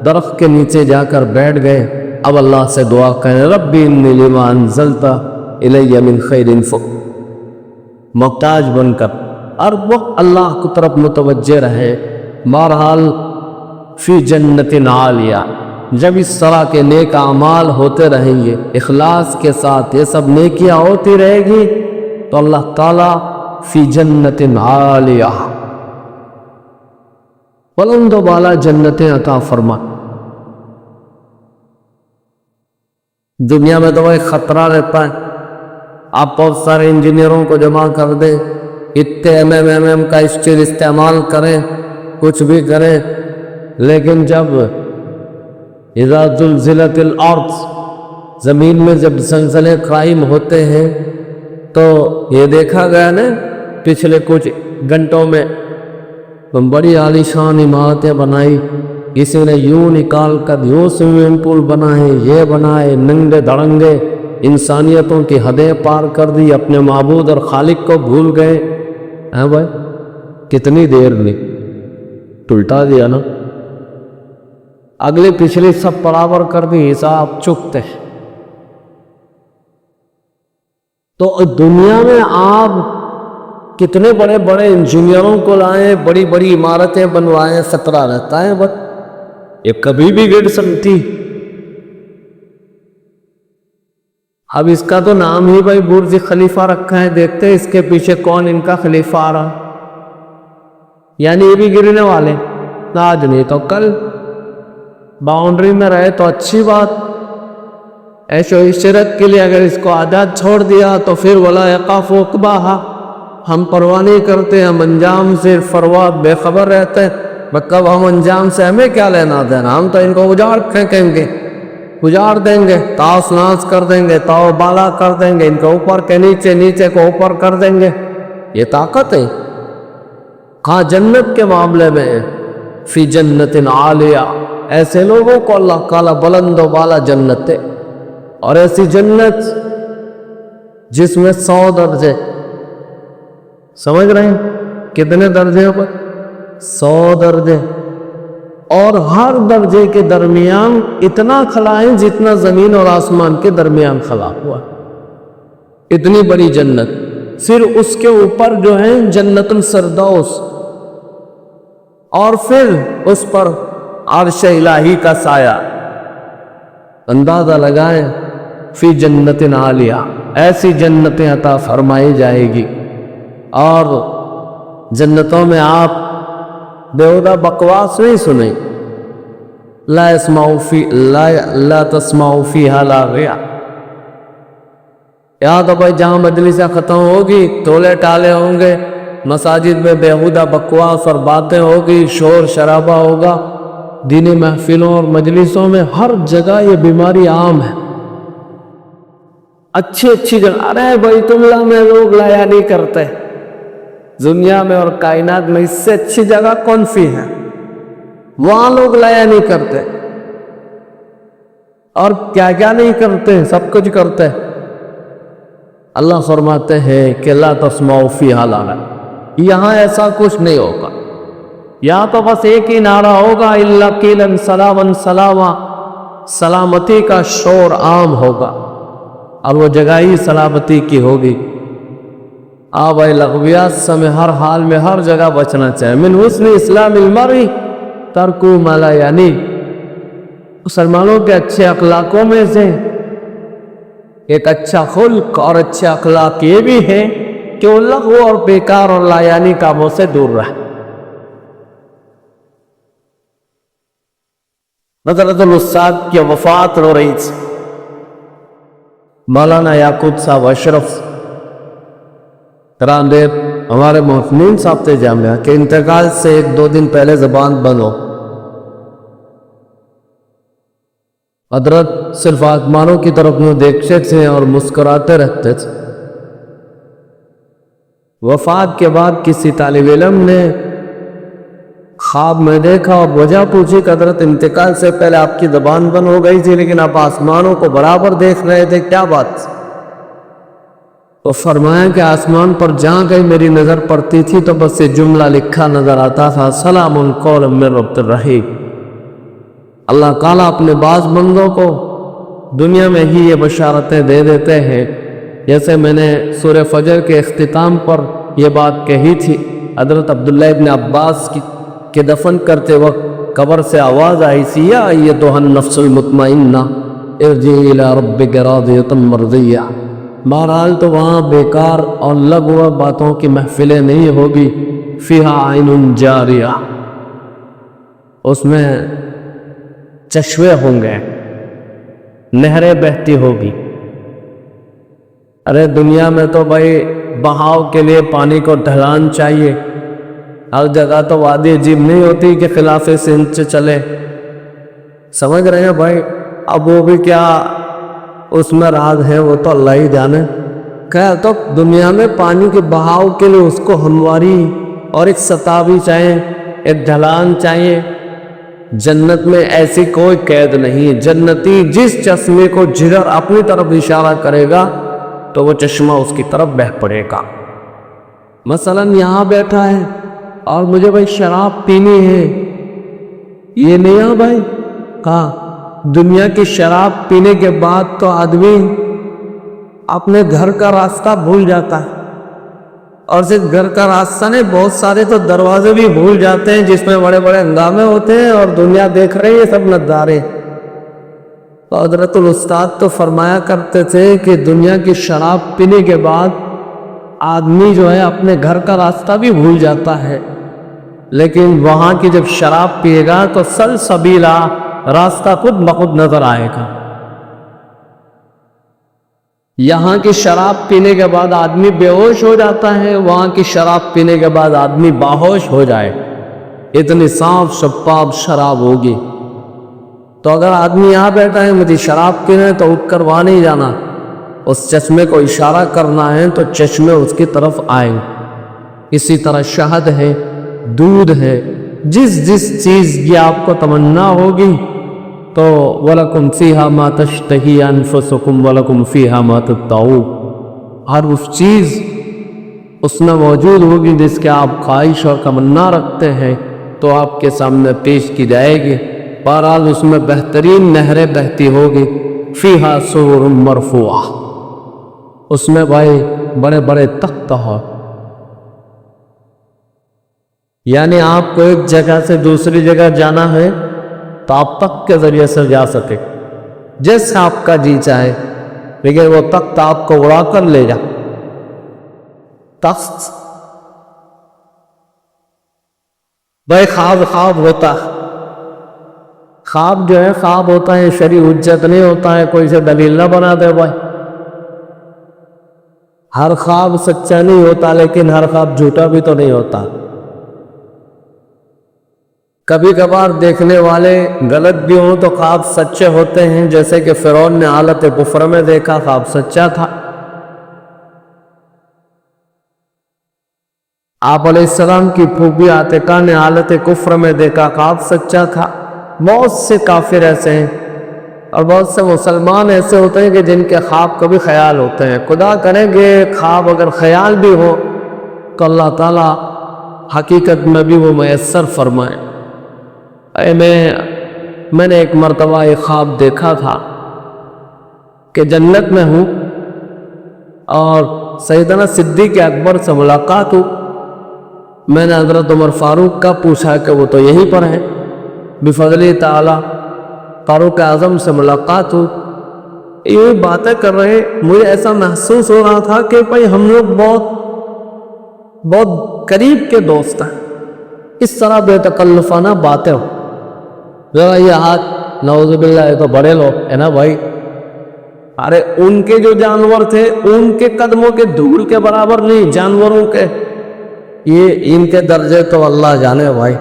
درخت کے نیچے جا کر بیٹھ گئے. اب اللہ سے دعا کریں ربی انی لما انزلت الی من خیر محتاج بن کر ہر وقت اللہ کی طرف متوجہ رہے. بہرحال فی جنت عالیہ، جب اس طرح کے نیک اعمال ہوتے رہیں گے اخلاص کے ساتھ، یہ سب نیکیاں ہوتی رہے گی تو اللہ تعالیٰ فی جنت عالیہ بلند و بالا جنتیں عطا فرما. دنیا میں تو ایک خطرہ رہتا ہے، آپ بہت سارے انجینئروں کو جمع کر دیں، اتنے ایم کا اسٹیل استعمال کریں، کچھ بھی کریں، لیکن جب اذا زلزلت الارض، زمین میں جب زلزلے قائم ہوتے ہیں تو یہ دیکھا گیا نا پچھلے کچھ گھنٹوں میں بڑی عالیشان عمارتیں بنائی، کسی نے یوں نکال کر یوں سوئمنگ پول بنائے، یہ بنائے، ننگے دھڑنگے انسانیتوں کی حدیں پار کر دی، اپنے معبود اور خالق کو بھول گئے ہیں بھائی. کتنی دیر نہیں ٹلٹا دیا نا، اگلی پچھلی سب برابر کر دی، حساب چکتے. تو دنیا میں آپ کتنے بڑے بڑے انجینئروں کو لائیں، بڑی بڑی عمارتیں بنوائیں، خطرہ رہتا ہے بس یہ کبھی بھی گر سکتی. اب اس کا تو نام ہی بھائی برج خلیفہ رکھا ہے، دیکھتے ہیں اس کے پیچھے کون ان کا خلیفہ آ رہا، یعنی یہ بھی گرنے والے، آج نہیں تو کل. باؤنڈری میں رہے تو اچھی بات، ایشو عشرت کے لیے اگر اس کو آزاد چھوڑ دیا تو پھر ولا یخاف عقباہا، ہم پرواہ نہیں کرتے، ہم انجام سے فروا بے خبر رہتے ہیں. کب ہم انجام سے ہمیں کیا لینا دینا، ہم تو ان کو اجاڑ پھینکیں گے، اجاڑ دیں گے، تاس ناس کر دیں گے، تاؤ بالا کر دیں گے، ان کو اوپر کے نیچے، نیچے کو اوپر کر دیں گے. یہ طاقت ہے. ہاں جنت کے معاملے میں فی جنت عالیہ، ایسے لوگوں کو اللہ تعالیٰ بلند و بالا جنت ہے، اور ایسی جنت جس میں 100 درجے، سمجھ رہے ہیں کتنے درجے پر؟ 100 درجے، اور ہر درجے کے درمیان اتنا خلا ہے جتنا زمین اور آسمان کے درمیان خلا ہوا، اتنی بڑی جنت. پھر اس کے اوپر جو ہے جنت الفردوس، اور پھر اس پر عرش الہی کا سایہ. اندازہ لگائیں فی جنت عالیہ، ایسی جنتیں عطا فرمائی جائے گی. اور جنتوں میں آپ بیہودہ بکواس نہیں سنیں. لا تسمعوا فیہا لاغیہ، یا تو بھائی جہاں مجلسیں ختم ہوگی ٹولے ٹالے ہوں گے، مساجد میں بیہودہ بکواس اور باتیں ہوگی، شور شرابہ ہوگا. دینی محفلوں اور مجلسوں میں ہر جگہ یہ بیماری عام ہے. اچھی اچھی جگہ، ارے بیت اللہ میں لوگ لایا نہیں کرتے، دنیا میں اور کائنات میں اس سے اچھی جگہ کون سی ہے؟ وہاں لوگ لایا نہیں کرتے، اور کیا کیا نہیں کرتے، سب کچھ کرتے. اللہ فرماتے ہیں کہ لا تسمعوا فیہا لاغیہ، یہاں ایسا کچھ نہیں ہوگا. یا تو بس ایک ہی نعرہ ہوگا، الا قیلا سلاما سلاما، سلامتی کا شور عام ہوگا، اور وہ جگہ ہی سلامتی کی ہوگی. بھائی لغویات سے ہمیں ہر حال میں ہر جگہ بچنا چاہیے. من حسن اسلام المرء ترک ما لا یعنی، مسلمانوں کے اچھے اخلاقوں میں سے ایک اچھا خلق اور اچھے اخلاق یہ بھی ہے کہ وہ لغو اور بیکار اور لا یعنی کاموں سے دور رہے. حضرت الاستاد کی وفات ہو رہی تھی، مولانا یعقوب صاحب اشرف تراندیب ہمارے محسنین صاحب تھے جامعہ کے انتقال سے 1-2 دن پہلے زبان بند ہو. حضرت صرف آسمانوں کی طرف میں دیکھتے تھے اور مسکراتے رہتے تھے. وفات کے بعد کسی طالب علم نے خواب میں دیکھا اور وجہ پوچھی کہ حضرت انتقال سے پہلے آپ کی زبان بند ہو گئی تھی لیکن آپ آسمانوں کو برابر دیکھ رہے تھے، کیا بات؟ تو فرمایا کہ آسمان پر جہاں کہیں میری نظر پڑتی تھی تو بس یہ جملہ لکھا نظر آتا تھا، سلام قولا من رب الرحیم. اللہ تعالیٰ اپنے بعض بندوں کو دنیا میں ہی یہ بشارتیں دے دیتے ہیں. جیسے میں نے سورہ فجر کے اختتام پر یہ بات کہی تھی، حضرت عبداللہ ابن عباس کے دفن کرتے وقت قبر سے آواز آئی سی، یا ایتھا النفس المطمئنہ ارجعی الی ربک راضیۃ مرضیہ. بہرحال تو وہاں بیکار اور لغو باتوں کی محفلیں نہیں ہوگی. فیہا عین جاریہ، اس میں چشمے ہوں گے، نہریں بہتی ہوگی. ارے دنیا میں تو بھائی بہاؤ کے لیے پانی کو ڈھلان چاہیے، ہر جگہ تو وادی عجیب نہیں ہوتی کہ خلاف سمت سے چلے. سمجھ رہے ہیں بھائی؟ اب وہ بھی کیا اس میں راز ہے، وہ تو اللہ ہی جانے. خیر، تو دنیا میں پانی کے بہاؤ کے لیے اس کو ہمواری اور ایک سطح بھی چاہیے، ایک ڈھلان چاہیے. جنت میں ایسی کوئی قید نہیں. جنتی جس چشمے کو جگر اپنی طرف اشارہ کرے گا تو وہ چشمہ اس کی طرف بہہ پڑے گا. مثلا یہاں بیٹھا ہے اور مجھے بھائی شراب پینی ہے، یہ نہیں ہے بھائی. کہا دنیا کی شراب پینے کے بعد تو آدمی اپنے گھر کا راستہ بھول جاتا ہے، اور صرف گھر کا راستہ نہیں، بہت سارے تو دروازے بھی بھول جاتے ہیں جس میں بڑے بڑے ہنگامے ہوتے ہیں اور دنیا دیکھ رہی ہے سب نظارے. تو حضرت الاستاد تو فرمایا کرتے تھے کہ دنیا کی شراب پینے کے بعد آدمی جو ہے اپنے گھر کا راستہ بھی بھول جاتا ہے، لیکن وہاں کی جب شراب پیے گا تو سلسبیلا راستہ خود بخود نظر آئے گا. یہاں کی شراب پینے کے بعد آدمی بے ہوش ہو جاتا ہے، وہاں کی شراب پینے کے بعد آدمی باہوش ہو جائے، اتنی صاف شفاف شراب ہوگی. تو اگر آدمی یہاں بیٹھا ہے مجھے شراب پینا ہے تو اٹھ کر وہاں نہیں جانا، اس چشمے کو اشارہ کرنا ہے تو چشمے اس کی طرف آئیں. اسی طرح شہد ہے، دودھ ہے، جس چیز کی آپ کو تمنا ہوگی تو وَلَكُمْ فِيهَا مَا تَشْتَهِي أَنفُسُكُمْ وَلَكُمْ فِيهَا مَا تَدَّعُونَ، ہر اس چیز اس میں موجود ہوگی جس کے آپ خواہش اور تمنا رکھتے ہیں تو آپ کے سامنے پیش کی جائے گی. بہرحال اس میں بہترین نہریں بہتی ہوگی. فِيهَا سُرُرٌ مَرْفُوعَةٌ، اس میں بھائی بڑے بڑے تخت ہو، یعنی آپ کو ایک جگہ سے دوسری جگہ جانا ہے تو آپ تخت کے ذریعے سے جا سکے جیسے آپ کا جی چاہے، لیکن وہ تخت آپ کو اڑا کر لے جا. تخت بھائی خواب ہوتا ہے، خواب جو ہے خواب ہوتا ہے، شرعی حجت نہیں ہوتا ہے، کوئی سے دلیل نہ بنا دے بھائی. ہر خواب سچا نہیں ہوتا لیکن ہر خواب جھوٹا بھی تو نہیں ہوتا. کبھی کبھار دیکھنے والے غلط بھی ہوں تو خواب سچے ہوتے ہیں، جیسے کہ فرعون نے حالت کفر میں دیکھا، خواب سچا تھا. آپ علیہ السلام کی پھوپھی عاتقہ نے حالت کفر میں دیکھا، خواب سچا تھا. بہت سے کافر ایسے ہیں اور بہت سے مسلمان ایسے ہوتے ہیں کہ جن کے خواب کبھی خیال ہوتے ہیں. خدا کریں گے خواب اگر خیال بھی ہو تو اللہ تعالیٰ حقیقت میں بھی وہ میسر فرمائے. میں نے ایک مرتبہ ایک خواب دیکھا تھا کہ جنت میں ہوں اور سیدنا صدیق اکبر سے ملاقات ہو. میں نے حضرت عمر فاروق کا پوچھا کہ وہ تو یہیں پر ہیں، بفضل تعالی فاروق اعظم سے ملاقات ہو. یہ باتیں کر رہے، مجھے ایسا محسوس ہو رہا تھا کہ بھائی ہم لوگ بہت قریب کے دوست ہیں. اس طرح بے تکلفانہ باتیں ہو. ذرا یہ ہاتھ نعوذ باللہ، یہ تو بڑے لوگ ہے نا بھائی. ارے ان کے جو جانور تھے ان کے قدموں کے دھول کے برابر نہیں جانوروں کے، یہ ان کے درجے تو اللہ جانے بھائی.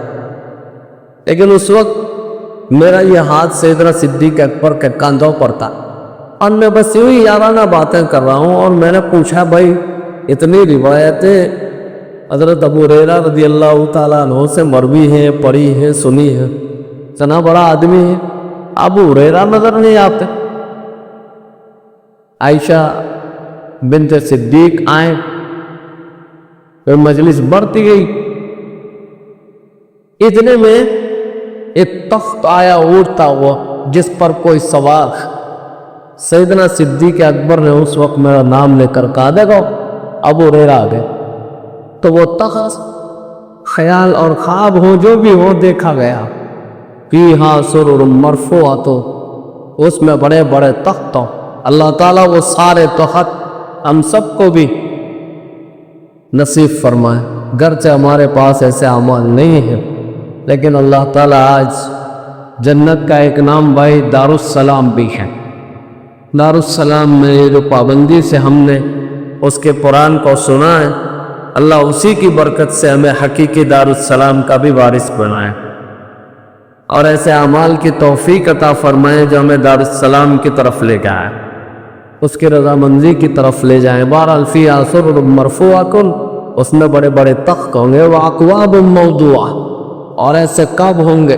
لیکن اس وقت میرا یہ ہاتھ سیدنا صدیق اکبر کے کاندھوں پر تھا اور میں بس یوں ہی یارانہ باتیں کر رہا ہوں. اور میں نے پوچھا بھائی اتنی روایتیں حضرت ابو ہریرہ رضی اللہ تعالیٰ عنہ سے مروی ہیں، پڑھی ہیں، سنی ہیں، اتنا بڑا آدمی ہے، ابو ہریرہ نظر نہیں آتے. عائشہ بنت صدیق آئیں، پھر مجلس بڑھتی گئی. اتنے میں ایک تخت آیا اڑتا ہوا جس پر کوئی سوار. سیدنا صدیق اکبر نے اس وقت میرا نام لے کر کہا دیکھو ابو ہریرہ آ گئے. تو وہ تخت خیال اور خواب ہو جو بھی ہو دیکھا گیا. فیہا سرر مرفوعۃ، اس میں بڑے بڑے تخت ہوں. اللہ تعالیٰ وہ سارے تخت ہم سب کو بھی نصیب فرمائے. گرچہ ہمارے پاس ایسے اعمال نہیں ہیں لیکن اللہ تعالیٰ آج جنت کا ایک نام بھائی دارالسلام بھی ہے. دارالسلام میں جو پابندی سے ہم نے اس کے قرآن کو سنا ہے، اللہ اسی کی برکت سے ہمیں حقیقی دارالسلام کا بھی وارث بنائے اور ایسے اعمال کی توفیق عطا فرمائے جو ہمیں دارالسلام کی طرف لے جائے، اس کی رضامندی کی طرف لے جائیں. بہرحال فیہا سرر مرفوعۃ، اس میں بڑے بڑے تخت ہوں گے، وَأَكْوَابٌ مَوْضُوعَةٌ، اور ایسے کب ہوں گے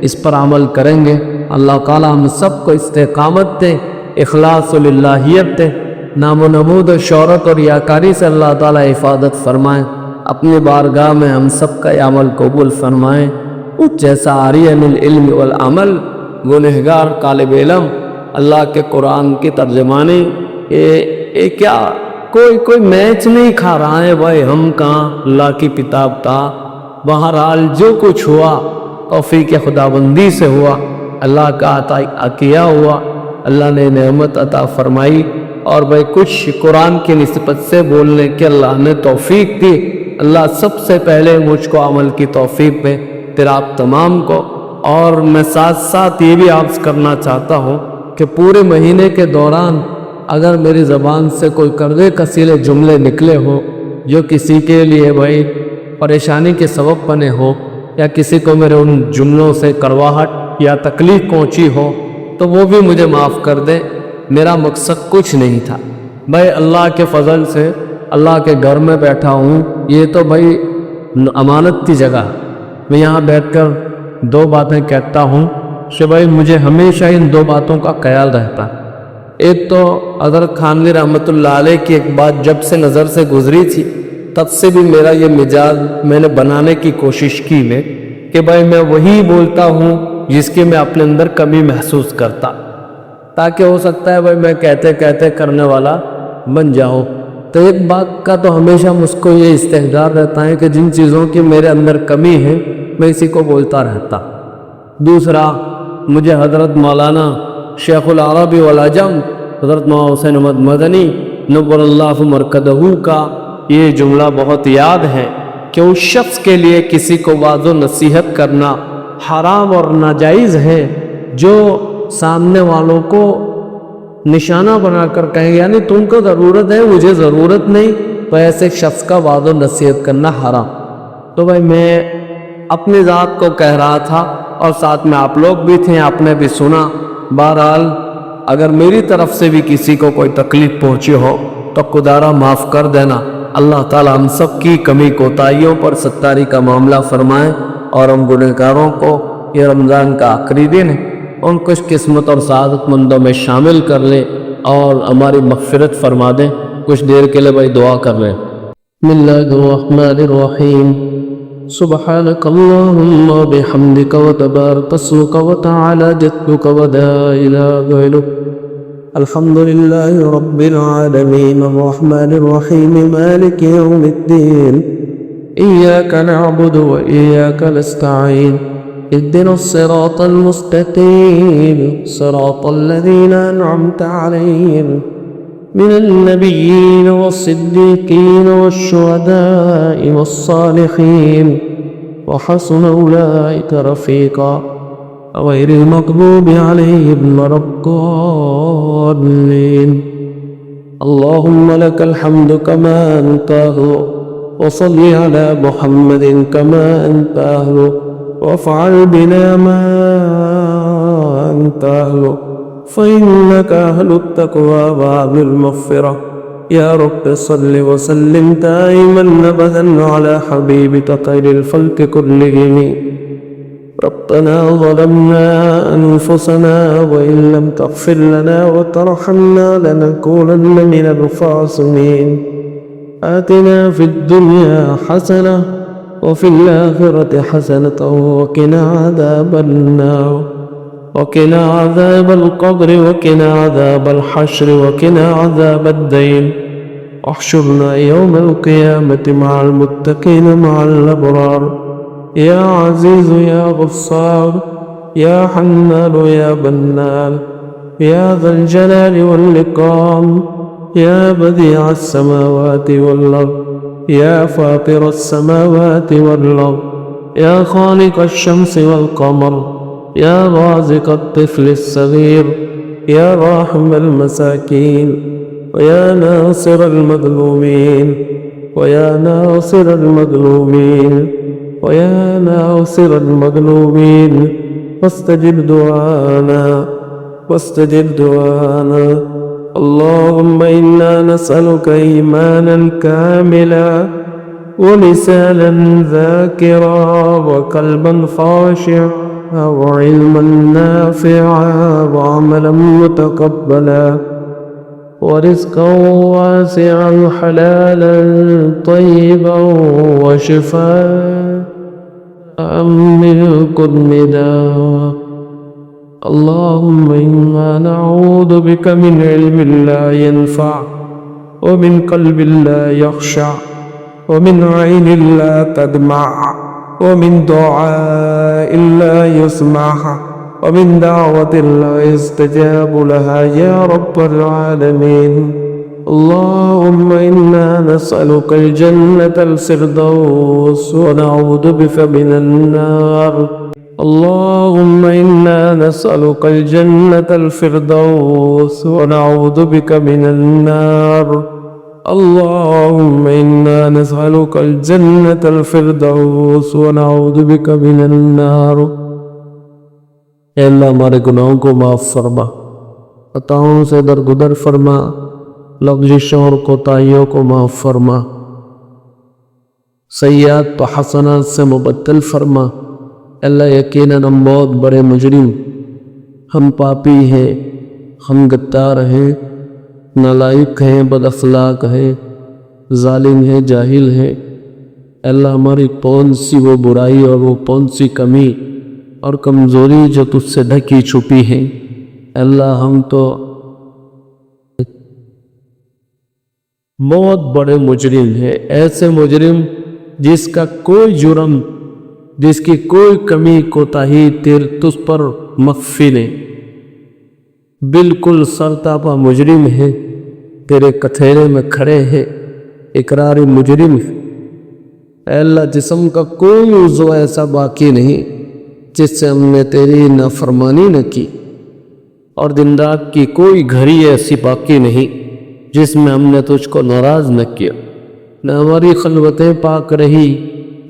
اس پر عمل کریں گے۔ اللہ تعالیٰ ہم سب کو استقامت دے، اخلاص و للہیت دے، نام و نمود و شہرت اور ریاکاری سے اللہ تعالیٰ حفاظت فرمائیں۔ اپنی بارگاہ میں ہم سب کا یہ عمل قبول فرمائیں۔ جیسا عارین العلم والعمل، گنہگار طالب علم اللہ کے قرآن کی ترجمانی، یہ کیا کوئی میچ نہیں کھا رہا ہے بھائی، ہم کہاں، اللہ کی کتاب تھا۔ بہرحال جو کچھ ہوا توفیق خداوندی سے ہوا، اللہ کا عطیہ ہوا، اللہ نے نعمت عطا فرمائی، اور بھائی کچھ قرآن کی نسبت سے بولنے کے اللہ نے توفیق دی۔ اللہ سب سے پہلے مجھ کو عمل کی توفیق دے، پھر آپ تمام کو۔ اور میں ساتھ ساتھ یہ بھی عرض کرنا چاہتا ہوں کہ پورے مہینے کے دوران اگر میری زبان سے کوئی کڑوے کسیلے جملے نکلے ہو جو کسی کے لیے بھائی پریشانی کے سبب بنے ہو، یا کسی کو میرے ان جملوں سے کڑواہٹ یا تکلیف پہنچی ہو، تو وہ بھی مجھے معاف کر دے۔ میرا مقصد کچھ نہیں تھا بھائی، اللہ کے فضل سے اللہ کے گھر میں بیٹھا ہوں، یہ تو بھائی امانت کی جگہ، میں یہاں بیٹھ کر دو باتیں کہتا ہوں کہ بھائی مجھے ہمیشہ ان دو باتوں کا خیال رہتا ہے۔ ایک تو حضرت تھانوی رحمۃ اللہ علیہ کی ایک بات جب سے نظر سے گزری تھی، تب سے بھی میرا یہ مزاج میں نے بنانے کی کوشش کی میں کہ بھائی میں وہی بولتا ہوں جس کی میں اپنے اندر کمی محسوس کرتا، تاکہ ہو سکتا ہے بھائی میں کہتے کہتے کرنے والا بن جاؤں۔ تو ایک بات کا تو ہمیشہ مجھ کو یہ استحضار رہتا ہے کہ جن چیزوں کی میرے اندر کمی ہے میں اسی کو بولتا رہتا۔ دوسرا، مجھے حضرت مولانا شیخ العرب والعجم حضرت مولانا حسین احمد مدنی نور اللہ مرکزہ کا یہ جملہ بہت یاد ہے کہ اس شخص کے لیے کسی کو واعظ و نصیحت کرنا حرام اور ناجائز ہے جو سامنے والوں کو نشانہ بنا کر کہیں، یعنی تم کو ضرورت ہے مجھے ضرورت نہیں، تو ایسے شخص کا واعظ و نصیحت کرنا حرام۔ تو بھائی میں اپنی ذات کو کہہ رہا تھا، اور ساتھ میں آپ لوگ بھی تھے، آپ نے بھی سنا۔ بہرحال اگر میری طرف سے بھی کسی کو کوئی تکلیف پہنچی ہو تو خدارا معاف کر دینا۔ اللہ تعالی ہم سب کی کمی کوتاہیوں پر ستاری کا معاملہ فرمائے، اور ہم گنہگاروں کو یہ رمضان کا آخری دن ہے ان خوش قسمت اور سعادت مندوں میں شامل کر لے اور ہماری مغفرت فرما دیں۔ کچھ دیر کے لیے بھائی دعا کر لیں۔ بسم اللہ الرحمن الرحیم، سبحانک اللہم بحمدک وتبارک اسمک وتعالی جدک ولا الہ غیرک، الحمد للہ رب العالمین الرحمن الرحیم مالک یوم الدین، ایاک نعبد و ایاک نستعین، اهدنا الصراط المستقيم صراط الذين أنعمت عليهم من النبيين والصديقين والشهداء والصالحين وحسن أولئك رفيقا غير المغضوب عليهم ولا الضالين. اللهم لك الحمد كما أنت أهل، وصل على محمد كما أنت أهل، وافعل بنا ما أنت أهل، فإنك أهل التقوى وأهل المغفرة. يا رب صل وسلم دائما أبدا على حبيبك خير الخلق كلهم. ربنا ظلمنا أنفسنا وإن لم تغفر لنا وترحمنا لنكونن من الخاسرين. آتنا في الدنيا حسنة وفي الآخرة حسنة وقنا عذاب النار، وقنا عذاب القبر، وقنا عذاب الحشر، وقنا عذاب الدين. احشرنا يوم القيامة مع المتقين مع الأبرار. يا عزيز يا غفار، يا حنان يا بنان، يا ذا الجلال والإكرام، يا بديع السماوات والأرض، يا فاطر السماوات والأرض، يا خالق الشمس والقمر، يا رازق الطفل الصغير، يا راحم المساكين، ويا ناصر المظلومين، ويا ناصر المظلومين، ويا ناصر المظلومين، واستجب دعانا، واستجب دعانا. اللهم إنا نسألك إيمانا كاملا ولسانا ذاكرا وقلبا خاشعا وعلما نافعا وعملا متقبلا ورزقا واسعا حلالا طيبا وشفاء من كل داء. اللهم إنا نعوذ بك من علم لا ينفع ومن قلب لا يخشع ومن عين لا تدمع ومن دعاء لا يسمع ومن دعوة لا يستجاب لها يا رب العالمين. اللهم إنا نسألك الجنة الفردوس ونعوذ بك من النار. اللهم إنا نسألك الجنة الفردوس ونعوذ بك من النار. اللهم إنا نسألك الجنة الفردوس ونعوذ بك من النار. اے اللہ ہمارے گناہوں کو معاف فرما، خطاؤں سے درگزر فرما، لغزشوں اور کوتاہیوں کو معاف فرما، سیئات و حسنات سے مبدل فرما. اللہ یقیناً ہم بہت بڑے مجرم، ہم پاپی ہیں، ہم غدار ہیں، نالائق ہیں، بد اخلاق ہیں، ظالم ہیں، جاہل ہیں. اللہ ہماری کون سی وہ برائی اور وہ کون سی کمی اور کمزوری جو تجھ سے ڈھکی چھپی ہیں. اللہ ہم تو بہت بڑے مجرم ہیں، ایسے مجرم جس کا کوئی جرم، جس کی کوئی کمی کوتاہی تجھ پر مخفی نہیں، بالکل سرتاپا مجرم ہے، تیرے کٹھیرے میں کھڑے ہیں، اقرار مجرم ہے. اے اللہ جسم کا کوئی عضو ایسا باقی نہیں جس سے ہم نے تیری نافرمانی نہ کی، اور دن رات کی کوئی گھڑی ایسی باقی نہیں جس میں ہم نے تجھ کو ناراض نہ کیا. نہ ہماری خلوتیں پاک رہی،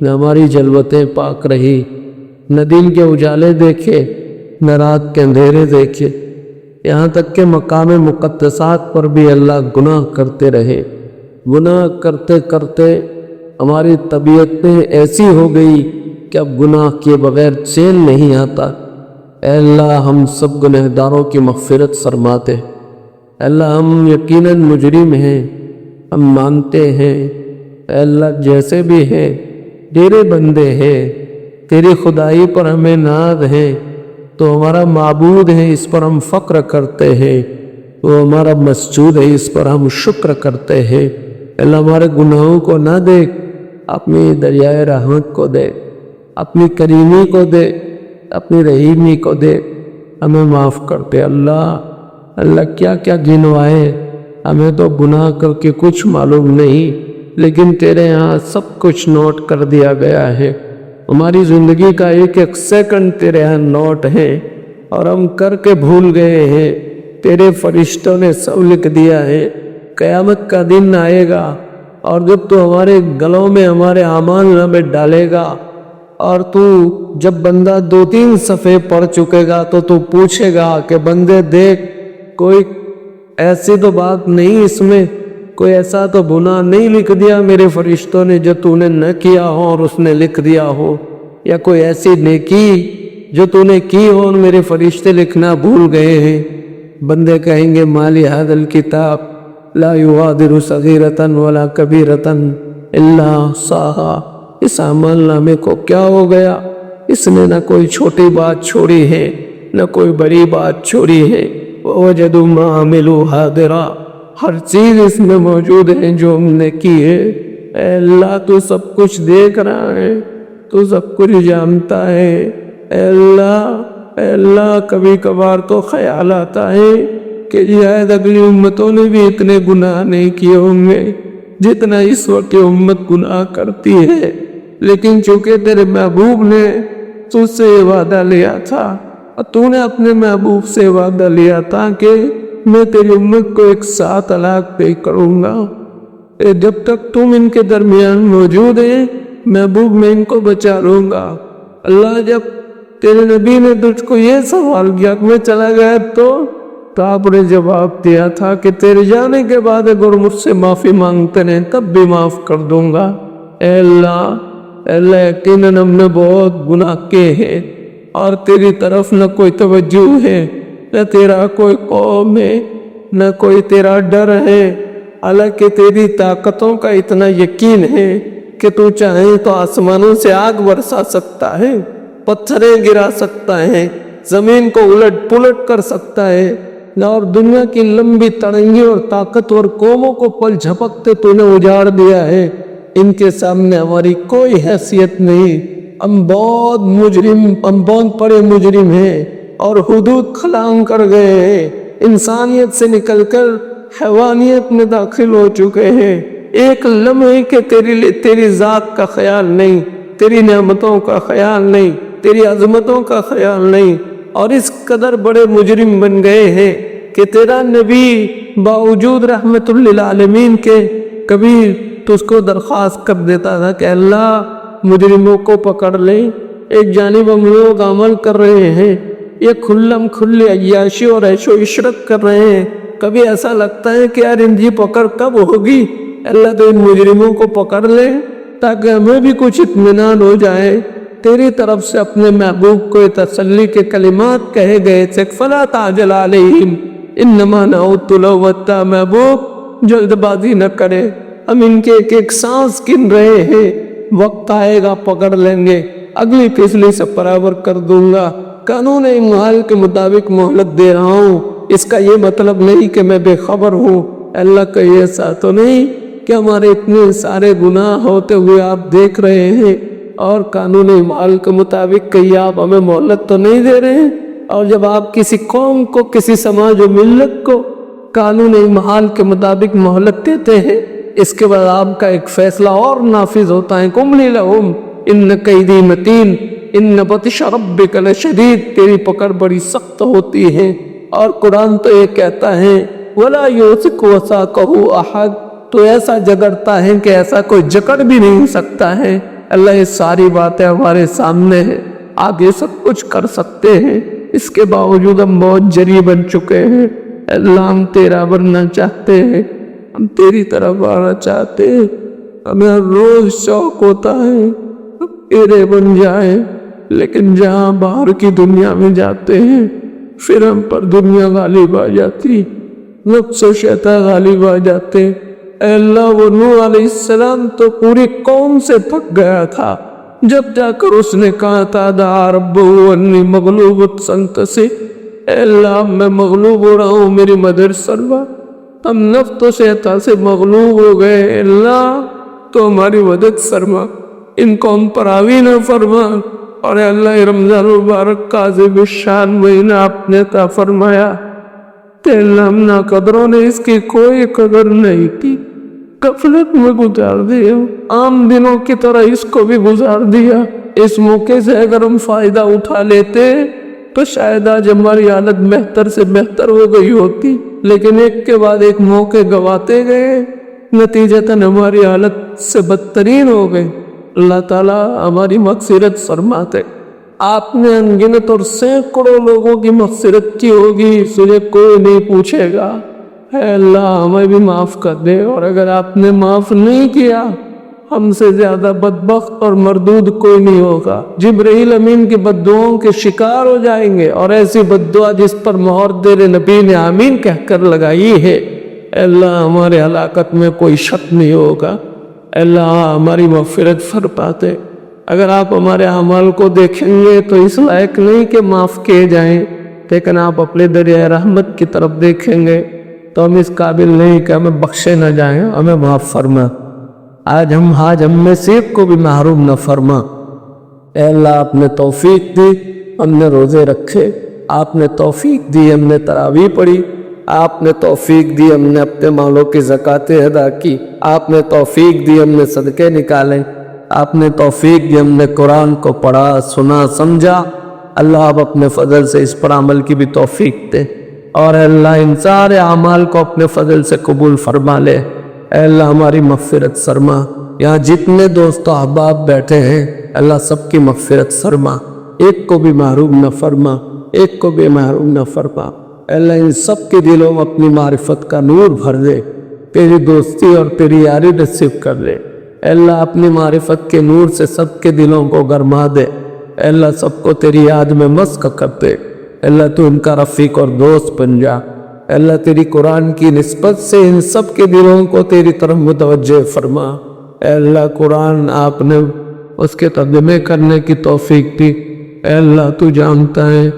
نہ ہماری جلوتیں پاک رہی، نہ دن کے اجالے دیکھے، نہ رات کے اندھیرے دیکھے، یہاں تک کہ مقام مقدسات پر بھی اللہ گناہ کرتے رہے. گناہ کرتے کرتے ہماری طبیعتیں ایسی ہو گئی کہ اب گناہ کے بغیر چین نہیں آتا. اے اللہ ہم سب گنہگاروں کی مغفرت فرماتے. اے اللہ ہم یقیناً مجرم ہیں، ہم مانتے ہیں. اے اللہ جیسے بھی ہیں تیرے بندے ہیں، تیری خدائی پر ہمیں ناز ہے، تو ہمارا معبود ہے، اس پر ہم فخر کرتے ہیں. وہ ہمارا مسجود ہے، اس پر ہم شکر کرتے ہیں. اللہ ہمارے گناہوں کو نہ دیکھ، اپنی دریائے رحمت کو دے، اپنی کریمی کو دے، اپنی رحیمی کو دے، ہمیں معاف کرتے. اللہ کیا کیا گنوائے، ہمیں تو گناہ کر کے کچھ معلوم نہیں، لیکن تیرے ہاں سب کچھ نوٹ کر دیا گیا ہے. ہماری زندگی کا ایک ایک سیکنڈ تیرے ہاں نوٹ ہے، اور ہم کر کے بھول گئے ہیں. تیرے فرشتوں نے سب لکھ دیا ہے. قیامت کا دن آئے گا، اور جب تو ہمارے گلوں میں ہمارے اعمال نامے ڈالے گا، اور تو جب بندہ 2-3 صفحے پڑھ چکے گا تو پوچھے گا کہ بندے دیکھ، کوئی ایسی تو بات نہیں، اس میں کوئی ایسا تو گناہ نہیں لکھ دیا میرے فرشتوں نے جو تو نے نہ کیا ہو اور اس نے لکھ دیا ہو، یا کوئی ایسی نیکی جو تو نے کی ہو اور میرے فرشتے لکھنا بھول گئے ہیں. بندے کہیں گے مالی ھذا الکتاب لا یغادر صغیرۃ ولا کبیرۃ الا احصاھا. اس عمل نامے کو کیا ہو گیا، اس نے نہ کوئی چھوٹی بات چھوڑی ہے نہ کوئی بڑی بات چھوڑی ہے. ووجدوا ما عملوا حاضرا، ہر چیز اس میں موجود ہے جو ہم نے کی ہے. اے اللہ تو سب کچھ دیکھ رہا ہے، تو سب کچھ جانتا ہے. اے اللہ کبھی کبھار تو خیال آتا ہے کہ شاید اگلی امتوں نے بھی اتنے گناہ نہیں کیے ہوں گے جتنا اس وقت امت گناہ کرتی ہے، لیکن چونکہ تیرے محبوب نے تجھ سے یہ وعدہ لیا تھا، اور تو نے اپنے محبوب سے وعدہ لیا تھا کہ میں تیری امت کو ایک ساتھ ہلاک پہ کروں گا. جب تک تم ان کے درمیان موجود ہیں محبوب میں ان کو بچا لوں گا. اللہ جب تیرے نبی نے تجھ کو یہ سوال کیا کہ میں چلا گیا تو آپ نے جواب دیا تھا کہ تیرے جانے کے بعد اگر مجھ سے معافی مانگتے ہیں تب بھی معاف کر دوں گا. اے اللہ یقیناً ہم نے بہت گناہ کیے ہیں، اور تیری طرف نہ کوئی توجہ ہے، نہ تیرا کوئی قوم ہے، نہ کوئی تیرا ڈر ہے۔ حالانکہ تیری طاقتوں کا اتنا یقین ہے کہ تو چاہے تو آسمانوں سے آگ برسا سکتا ہے، پتھریں گرا سکتا ہے، زمین کو الٹ پلٹ کر سکتا ہے، اور دنیا کی لمبی ترنگی اور طاقتور قوموں کو پل جھپکتے تو نے اجاڑ دیا ہے۔ ان کے سامنے ہماری کوئی حیثیت نہیں، ہم بہت بڑے مجرم ہیں اور حدود خلام کر گئے ہیں، انسانیت سے نکل کر حیوانیت میں داخل ہو چکے ہیں۔ ایک لمحے کے تیری ذات کا خیال نہیں، تیری نعمتوں کا خیال نہیں، تیری عظمتوں کا خیال نہیں، اور اس قدر بڑے مجرم بن گئے ہیں کہ تیرا نبی باوجود رحمت للعالمین کے کبھی تو اس کو درخواست کر دیتا تھا کہ اللہ مجرموں کو پکڑ لیں۔ ایک جانب ہم لوگ عمل کر رہے ہیں، یہ کھلم کھلے عیاشی اور عیش و عشرت کر رہے ہیں، کبھی ایسا لگتا ہے کہ یار ان کی پکڑ کب ہوگی؟ اللہ تو ان مجرموں کو پکڑ لے تاکہ ہمیں بھی کچھ اطمینان ہو جائے۔ تیری طرف سے اپنے محبوب کو تسلی کے کلمات کہے گئے تھے، فلا تعجل علیہم انما نعود لوتا، محبوب جلد بازی نہ کرے، ہم ان کے ایک ایک سانس گن رہے ہیں، وقت آئے گا پکڑ لیں گے، اگلی پچھلی سے برابر کر دوں گا۔ قانون اعمال کے مطابق مہلت دے رہا ہوں، اس کا یہ مطلب نہیں کہ میں بے خبر ہوں۔ اللہ کا یہ ایسا تو نہیں کہ ہمارے اتنے سارے گناہ ہوتے ہوئے آپ دیکھ رہے ہیں اور قانون اعمال کے مطابق کہیں آپ ہمیں مہلت تو نہیں دے رہے ہیں۔ اور جب آپ کسی قوم کو، کسی سماج و ملت کو قانون اعمال کے مطابق مہلت دیتے ہیں، اس کے بعد آپ کا ایک فیصلہ اور نافذ ہوتا ہے، قُمْلِ لَهُمْ إِنَّ كَيْدِي مَتِينٌ إِنَّ بَطْشَ رَبِّكَ لَشَدِيدٌ، تیری پکڑ بڑی سخت ہوتی ہے۔ اور قرآن تو یہ کہتا ہے وَلَا يُوثِقُ وَثَاقَهُ أَحَدٌ، تو ایسا جگڑتا ہے کہ ایسا کوئی جکڑ بھی نہیں سکتا ہے۔ اللہ یہ ساری باتیں ہمارے سامنے ہیں، آپ یہ سب کچھ کر سکتے ہیں، اس کے باوجود ہم بہت جری بن چکے ہیں۔ اللہ ہم تیرا بننا چاہتے ہیں، ہم تیری طرف آنا چاہتے ہیں، ہمیں ہر روز شوق ہوتا ہے ہم تیرے بن جائیں، لیکن جہاں باہر کی دنیا میں جاتے ہیں پھر ہم پر دنیا غالب آ جاتی، نفس و شیطان غالب آ جاتے۔ اے اللہ وہ نوح علیہ السلام تو پوری قوم سے تھک گیا تھا، جب جا کر اس نے کہا تھا دعا ربہ انی مغلوب فانتصر، اے اللہ میں مغلوب ہو رہا ہوں، میری مدد فرما۔ ہم نفس و شیطان سے مغلوب ہو گئے، اے اللہ تو ہماری مدد فرما، ان کو ہم پر حاوی نہ فرما۔ اور اے اللہ رمضان مبارک کا عظیم الشان مہینہ آپ نے عطا فرمایا، تے اللہ ہم نا قدروں نے اس کی کوئی قدر نہیں کی، غفلت میں گزار دیا، عام دنوں کی طرح اس کو بھی گزار دیا۔ اس موقع سے اگر ہم فائدہ اٹھا لیتے تو شاید آج ہماری حالت بہتر سے بہتر ہو گئی ہوتی، لیکن ایک کے بعد ایک موقع گواتے گئے، نتیجتاً ہماری حالت سے بدترین ہو گئی۔ اللہ تعالیٰ ہماری مغفرت فرماتے، آپ نے انگنت اور سینکڑوں لوگوں کی مغفرت کی ہوگی، تجھے کوئی نہیں پوچھے گا۔ اے اللہ ہمیں بھی معاف کر دے، اور اگر آپ نے معاف نہیں کیا ہم سے زیادہ بدبخت اور مردود کوئی نہیں ہوگا۔ جبرائیل امین کی بددعاؤں کے شکار ہو جائیں گے، اور ایسی بددعا جس پر مہر تیرے نبی نے آمین کہہ کر لگائی ہے، اے اللہ ہمارے ہلاکت میں کوئی شک نہیں ہوگا۔ اے اللہ ہماری مغفرت فرماتے، اگر آپ ہمارے اعمال کو دیکھیں گے تو اس لائق نہیں کہ معاف کیے جائیں، لیکن آپ اپنے دریائے رحمت کی طرف دیکھیں گے تو ہم اس قابل نہیں کہ ہمیں بخشے نہ جائیں، ہمیں معاف فرما۔ آج ہم میں سے ایک کو بھی محروم نہ فرما۔ اے اللہ آپ نے توفیق دی، ہم نے روزے رکھے، آپ نے توفیق دی ہم نے تراویح پڑھی، آپ نے توفیق دی ہم نے اپنے مالوں کی زکوٰۃ ادا کی، آپ نے توفیق دی ہم نے صدقے نکالے، آپ نے توفیق دی ہم نے قرآن کو پڑھا، سنا، سمجھا۔ اللہ آپ اپنے فضل سے اس پر عمل کی بھی توفیق دے، اور اے اللہ ان سارے اعمال کو اپنے فضل سے قبول فرما لے۔ اے اللہ ہماری مغفرت فرما، یہاں جتنے دوست و احباب بیٹھے ہیں اللہ سب کی مغفرت فرما، ایک کو بھی محروم نہ فرما، ایک کو بھی محروم نہ فرما۔ اے اللہ ان سب کے دلوں میں اپنی معرفت کا نور بھر دے، تیری دوستی اور تیری یاری نصیب کر لے۔ اے اللہ اپنی معرفت کے نور سے سب کے دلوں کو گرما دے۔ اے اللہ سب کو تیری یاد میں مشق کر دے، اے اللہ تو ان کا رفیق اور دوست بن جا، اے اللہ تیری قرآن کی نسبت سے ان سب کے دلوں کو تیری طرف متوجہ فرما، اے اللہ قرآن آپ نے اس کے ترجمے کرنے کی توفیق دی، اے اللہ تو جانتا ہے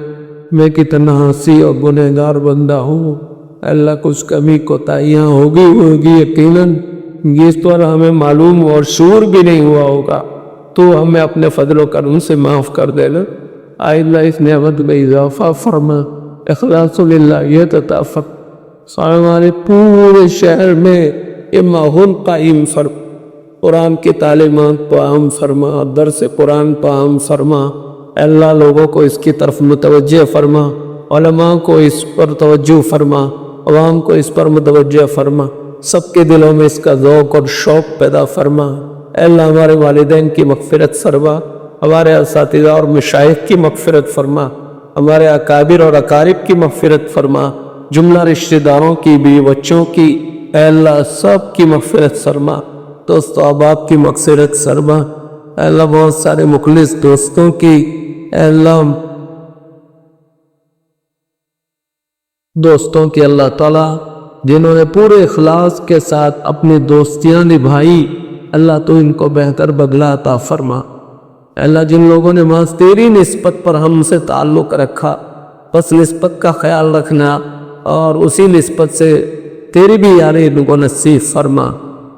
میں کتنا عاصی اور گنہگار بندہ ہوں، اے اللہ کچھ کمی کوتاہیاں ہوگی یقیناً جس پر ہمیں معلوم اور شعور بھی نہیں ہوا ہوگا، تو ہمیں اپنے فضل و کرم سے معاف کر دینا، آئندہ اس نعمت میں اضافہ فرما، اخلاص للہیت عطا فرما، ہمارے پورے شہر میں یہ ماحول قائم فرما، قرآن کی تعلیمات پہ عام فرما، درس قرآن پہ عام فرما، اے اللہ لوگوں کو اس کی طرف متوجہ فرما، علماء کو اس پر توجہ فرما، عوام کو اس پر متوجہ فرما، سب کے دلوں میں اس کا ذوق اور شوق پیدا فرما، اے اللہ ہمارے والدین کی مغفرت فرما، ہمارے اساتذہ اور مشائخ کی مغفرت فرما، ہمارے اکابر اور اقارب کی مغفرت فرما، جملہ رشتہ داروں کی، بیوی بچوں کی، اے اللہ سب کی مغفرت فرما، دوست و احباب کی مغفرت فرما، اے اللہ بہت سارے مخلص دوستوں کی، اے اللہ دوستوں کی اللہ تعالیٰ جنہوں نے پورے اخلاص کے ساتھ اپنی دوستیاں نبھائی، اللہ تو ان کو بہتر بدلہ عطا فرما، اے اللہ جن لوگوں نے محض تیری نسبت پر ہم سے تعلق رکھا، بس نسبت کا خیال رکھنا اور اسی نسبت سے تیری بھی یاری ان کو نصیب فرما،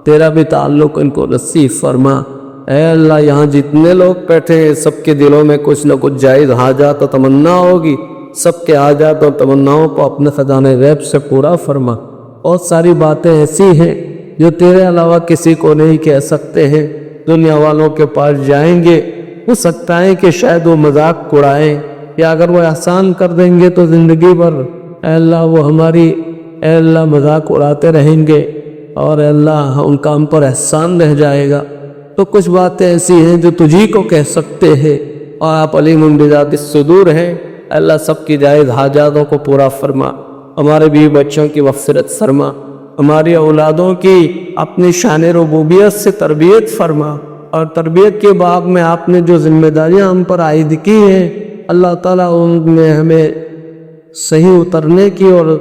تیرا بھی تعلق ان کو نصیب فرما، اے اللہ یہاں جتنے لوگ بیٹھے ہیں سب کے دلوں میں کچھ نہ کچھ جائز حاجات و تمنا ہوگی، سب کے حاجات اور تمناؤں کو اپنے خزانے غیب سے پورا فرما، بہت ساری باتیں ایسی ہیں جو تیرے علاوہ کسی کو نہیں کہہ سکتے ہیں، دنیا والوں کے پاس جائیں گے، ہو سکتا ہے کہ شاید وہ مذاق اڑائیں، یا اگر وہ احسان کر دیں گے تو زندگی بھر اے اللہ وہ ہماری اے اللہ مذاق اڑاتے رہیں گے، اور اے اللہ ان کا ہم پر احسان رہ جائے گا، تو کچھ باتیں ایسی ہیں جو تجھی کو کہہ سکتے ہیں، اور آپ علیم بذات الصدور ہیں، اے اللہ سب کی جائز حاجاتوں کو پورا فرما، ہمارے بیوی بچوں کی مغفرت فرما، ہماری اولادوں کی اپنی شان ربوبیت سے تربیت فرما، اور تربیت کے باب میں آپ نے جو ذمہ داریاں ہم پر عائد کی ہیں اللہ تعالیٰ ان میں ہمیں صحیح اترنے کی اور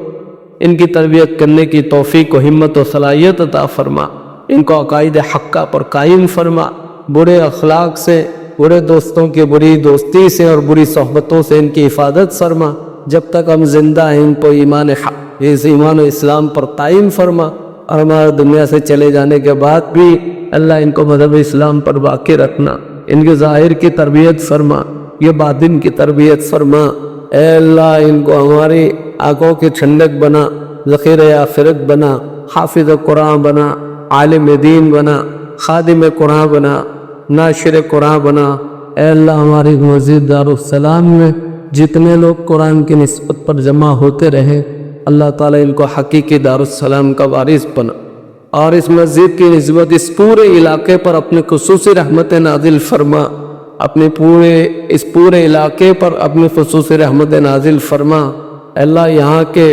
ان کی تربیت کرنے کی توفیق و ہمت و صلاحیت عطا فرما، ان کو عقائد حقہ پر قائم فرما، برے اخلاق سے، برے دوستوں کی بری دوستی سے اور بری صحبتوں سے ان کی حفاظت فرما، جب تک ہم زندہ ہیں ان کو ایمان حق، اس ایمان و اسلام پر قائم فرما، اور ہمارے دنیا سے چلے جانے کے بعد بھی اللہ ان کو مذہب اسلام پر باقی رکھنا، ان کے ظاہر کی تربیت فرما، یہ باطن کی تربیت فرما، اے اللہ ان کو ہماری آنکھوں کی ٹھنڈک بنا، ذخیرہ آخرت بنا، حافظ قرآن بنا، عالم دین بنا، خادم قرآن بنا، ناشر قرآن بنا، اے اللہ ہماری مسجد دارالسلام میں جتنے لوگ قرآن کی نسبت پر جمع ہوتے رہے اللہ تعالیٰ ان کو حقیقی دارالسلام کا وارث بنا، اور اس مسجد کی نسبت اس پورے علاقے پر اپنے خصوصی رحمت نازل فرما، اپنے اس پورے علاقے پر اپنی خصوصی رحمت نازل فرما، اے اللہ یہاں کے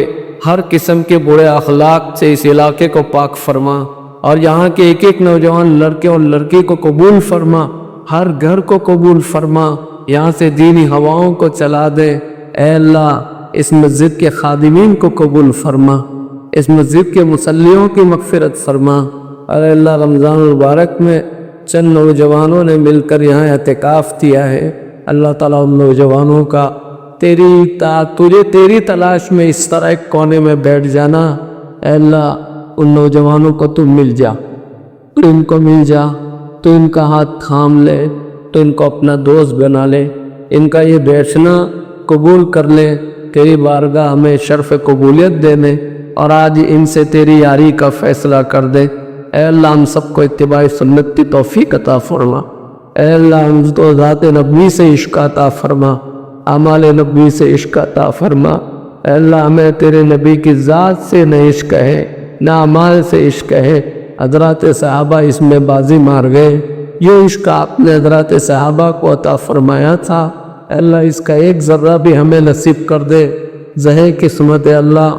ہر قسم کے برے اخلاق سے اس علاقے کو پاک فرما، اور یہاں کے ایک ایک نوجوان لڑکے اور لڑکی کو قبول فرما، ہر گھر کو قبول فرما، یہاں سے دینی ہواؤں کو چلا دے، اے اللہ اس مسجد کے خادمین کو قبول فرما، اس مسجد کے مصلیوں کی مغفرت فرما، اور اے اللہ رمضان المبارک میں چند نوجوانوں نے مل کر یہاں اعتکاف کیا ہے، اللہ تعالیٰ ان نوجوانوں کا تجھے تیری تلاش میں اس طرح ایک کونے میں بیٹھ جانا، اے اللہ ان نوجوانوں کو تو مل جا، تو ان کو مل جا، تو ان کا ہاتھ تھام لے، تو ان کو اپنا دوست بنا لے، ان کا یہ بیٹھنا قبول کر لے، تیری بارگاہ ہمیں شرف قبولیت دینے، اور آج ان سے تیری یاری کا فیصلہ کر دے، اے اللہ ہم سب کو اتباع سنت کی توفیق عطا فرما، اے اللہ ہم تو ذات نبوی سے عشق عطا فرما، اعمال نبوی سے عشق عطا فرما، اے اللہ ہمیں تیرے نبی کی ذات سے نہ عشق ہے نہ اعمال سے عشق ہے، حضرات صحابہ اس میں بازی مار گئے، یہ عشق آپ نے حضرات صحابہ کو عطا فرمایا تھا، اے اللہ اس کا ایک ذرہ بھی ہمیں نصیب کر دے، زہے قسمت اے اللہ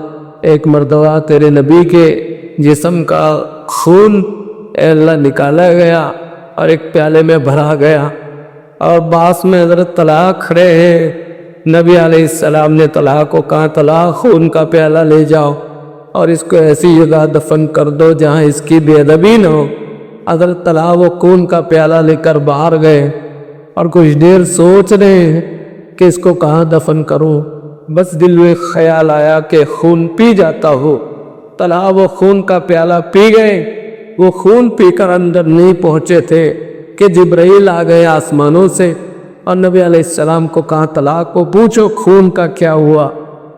ایک مرتبہ تیرے نبی کے جسم کا خون اے اللہ نکالا گیا اور ایک پیالے میں بھرا گیا، اور باس میں حضرت طلحہ کھڑے ہیں. نبی علیہ السلام نے طلحہ کو کہا طلحہ خون کا پیالہ لے جاؤ اور اس کو ایسی جگہ دفن کر دو جہاں اس کی بے ادبی نہ ہو. حضرت طلحہ وہ خون کا پیالہ لے کر باہر گئے اور کچھ دیر سوچ رہے ہیں کہ اس کو کہاں دفن کروں. بس دل میں خیال آیا کہ خون پی جاتا ہو. طلحہ وہ خون کا پیالہ پی گئے. وہ خون پی کر اندر نہیں پہنچے تھے کہ جبرائیل آ گئے آسمانوں سے اور نبی علیہ السلام کو کہا طلحہ کو پوچھو خون کا کیا ہوا.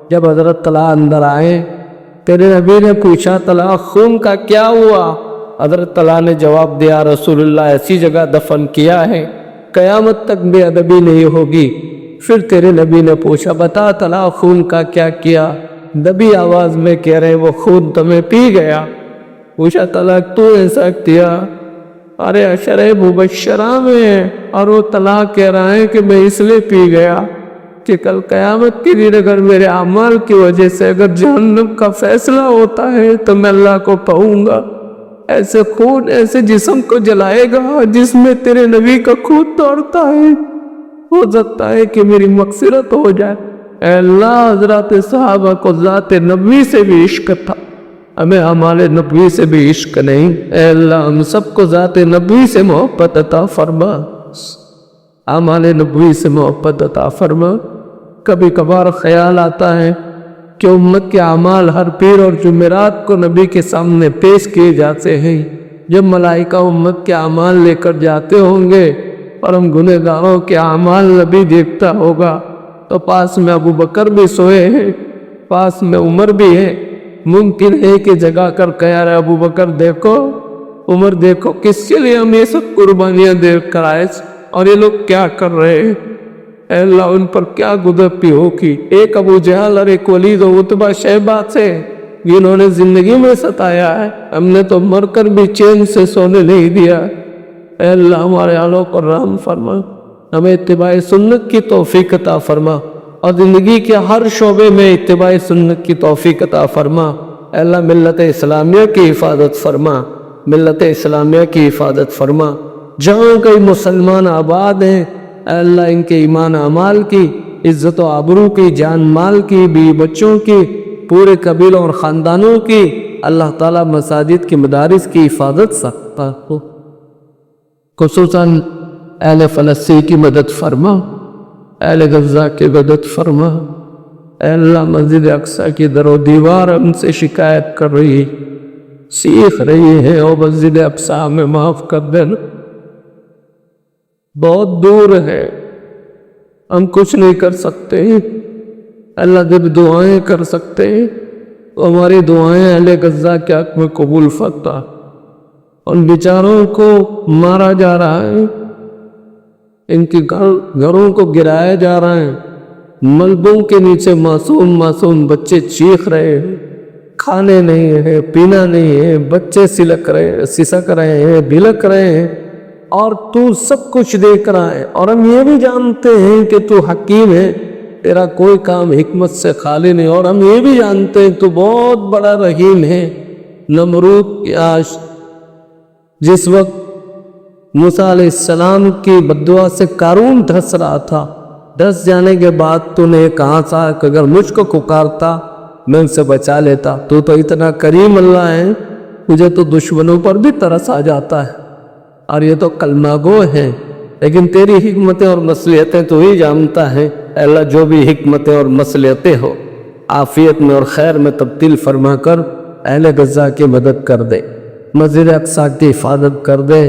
جب حضرت طلحہ اندر آئے تیرے نبی نے پوچھا طلحہ خون کا کیا ہوا. حضرت طلحہ نے جواب دیا رسول اللہ ایسی جگہ دفن کیا ہے قیامت تک بے ادبی نہیں ہوگی. پھر تیرے نبی نے پوچھا بتا طلحہ خون کا کیا کیا. دبی آواز میں کہہ رہے وہ خون تمہیں پی گیا. پوچھا طلحہ تو ایسا کیا. ارے عشرہ مبشرہ میں اور وہ طلحہ کہہ رہا ہے کہ میں اس لیے پی گیا کہ کل قیامت کے دن اگر میرے اعمال کی وجہ سے اگر جہنم کا فیصلہ ہوتا ہے تو میں اللہ کو پاؤں گا. ایسے خون ایسے جسم کو جلائے گا جس میں تیرے نبی کا خون دوڑتا ہے. ہو سکتا ہے کہ میری مغفرت ہو جائے. اے اللہ حضرات صحابہ کو ذات نبوی سے بھی عشق تھا ہمیں اعمال نبوی سے بھی عشق نہیں. اے اللہ ہم سب کو ذات نبوی سے محبت عطا فرما اعمال نبوی سے محبت عطا فرما. کبھی کبھار خیال آتا ہے کہ امت کے اعمال ہر پیر اور جمعرات کو نبی کے سامنے پیش کیے جاتے ہیں. جب ملائکہ امت کے اعمال لے کر جاتے ہوں گے اور ہم گنہگاروں کے اعمال نبی دیکھتا ہوگا تو پاس میں ابو بکر بھی سوئے ہیں پاس میں عمر بھی ہے. ممکن ہے کہ جگا کر کہہ رہے ابو بکر دیکھو عمر دیکھو کس کے لیے ہم یہ سب قربانیاں دے کر آئے اور یہ لوگ کیا کر رہے ہیں. اے اللہ ان پر کیا گزرتی ہوگی. ایک ابو جہل اور ایک ولید و عتبہ شیبہ سے جنہوں نے زندگی میں ستایا ہے ہم نے تو مر کر بھی چین سے سونے نہیں دیا. اے اللہ ہمارے آلوں کو رحم فرما ہمیں اتباع سنت کی توفیق عطا فرما اور زندگی کے ہر شعبے میں اتباع سنت کی توفیق عطا فرما. اے اللہ ملت اسلامیہ کی حفاظت فرما ملت اسلامیہ کی حفاظت فرما. جہاں کئی مسلمان آباد ہیں اے اللہ ان کے ایمان اعمال کی عزت و آبرو کی جان مال کی بیوی بچوں کی پورے قبیلوں اور خاندانوں کی اللہ تعالیٰ مساجد کی مدارس کی حفاظت سکتا ہو. خصوصاً اہل فلسطین کی مدد فرما اہل غزہ کی مدد فرما. اے اللہ مسجد اقصی کی در و دیوار ہم سے شکایت کر رہی سیکھ رہی ہے اور مسجد اقصی میں معاف کر دینا. بہت دور ہے ہم کچھ نہیں کر سکتے. اللہ جب دعائیں کر سکتے تو ہماری دعائیں اہل غزہ کے حق میں قبول فرما. ان بیچاروں کو مارا جا رہا ہے ان کے گھروں کو گرایا جا رہا ہے. ملبوں کے نیچے معصوم بچے چیخ رہے ہیں. کھانے نہیں ہے پینا نہیں ہے بچے سسک رہے ہیں بلک رہے ہیں اور تو سب کچھ دیکھ رہا ہے. اور ہم یہ بھی جانتے ہیں کہ تو حکیم ہے تیرا کوئی کام حکمت سے خالی نہیں. اور ہم یہ بھی جانتے ہیں تو بہت بڑا رحیم ہے. نمرود کی آش جس وقت موسیٰ علیہ السلام کی بددعا سے قارون دھس رہا تھا دھس جانے کے بعد تو نے کہا تھا کہ اگر مجھ کو پکارتا میں ان سے بچا لیتا. تو اتنا کریم اللہ ہے مجھے تو دشمنوں پر بھی ترس آ جاتا ہے اور یہ تو کلمہ گو ہیں لیکن تیری حکمتیں اور مصلحتیں تو ہی جانتا ہے. اے اللہ جو بھی حکمتیں اور مصلحتیں ہو عافیت میں اور خیر میں تبدیل فرما کر اہل غزہ کی مدد کر دے. مسجد اقصی کی حفاظت کر دے.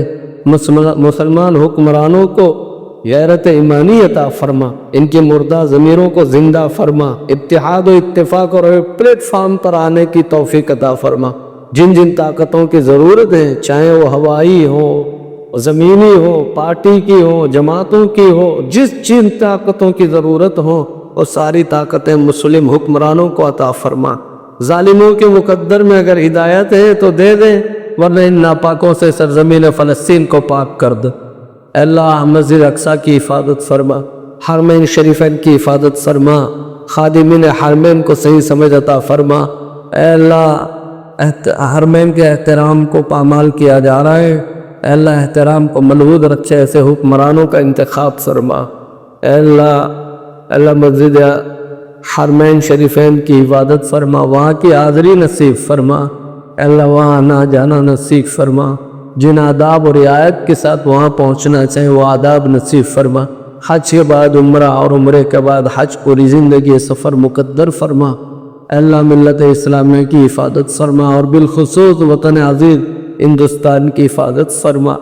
مسلمان حکمرانوں کو غیرت ایمانی عطا فرما. ان کی مردہ ضمیروں کو زندہ فرما. اتحاد و اتفاق اور پلیٹ فارم پر آنے کی توفیق عطا فرما. جن جن طاقتوں کی ضرورت ہے چاہے وہ ہوائی ہو زمینی ہو پارٹی کی ہو جماعتوں کی ہو جن طاقتوں کی ضرورت ہو وہ ساری طاقتیں مسلم حکمرانوں کو عطا فرما. ظالموں کے مقدر میں اگر ہدایت ہے تو دے دیں ورنہ ان ناپاکوں سے سرزمین فلسطین کو پاک کر دے. اے اللہ مسجد اقصی کی حفاظت فرما. حرمین شریفین کی حفاظت فرما. خادمین حرمین کو صحیح سمجھ عطا فرما. اے اللہ حرمین کے احترام کو پامال کیا جا رہا ہے اے اللہ احترام کو ملحوظ رکھے، ایسے حکمرانوں کا انتخاب فرما۔ اے اللہ مسجد حرمین شریفین کی حفاظت فرما، وہاں کی حاضری نصیب فرما۔ اے اللہ وہاں آنا جانا نصیب فرما، جن آداب اور رعایت کے ساتھ وہاں پہنچنا چاہے وہ آداب نصیب فرما۔ حج کے بعد عمرہ اور عمرے کے بعد حج پوری زندگی سفر مقدر فرما۔ اے اللہ ملت اسلامیہ کی حفاظت فرما اور بالخصوص وطن عزیز ہندوستان کی حفاظت فرما۔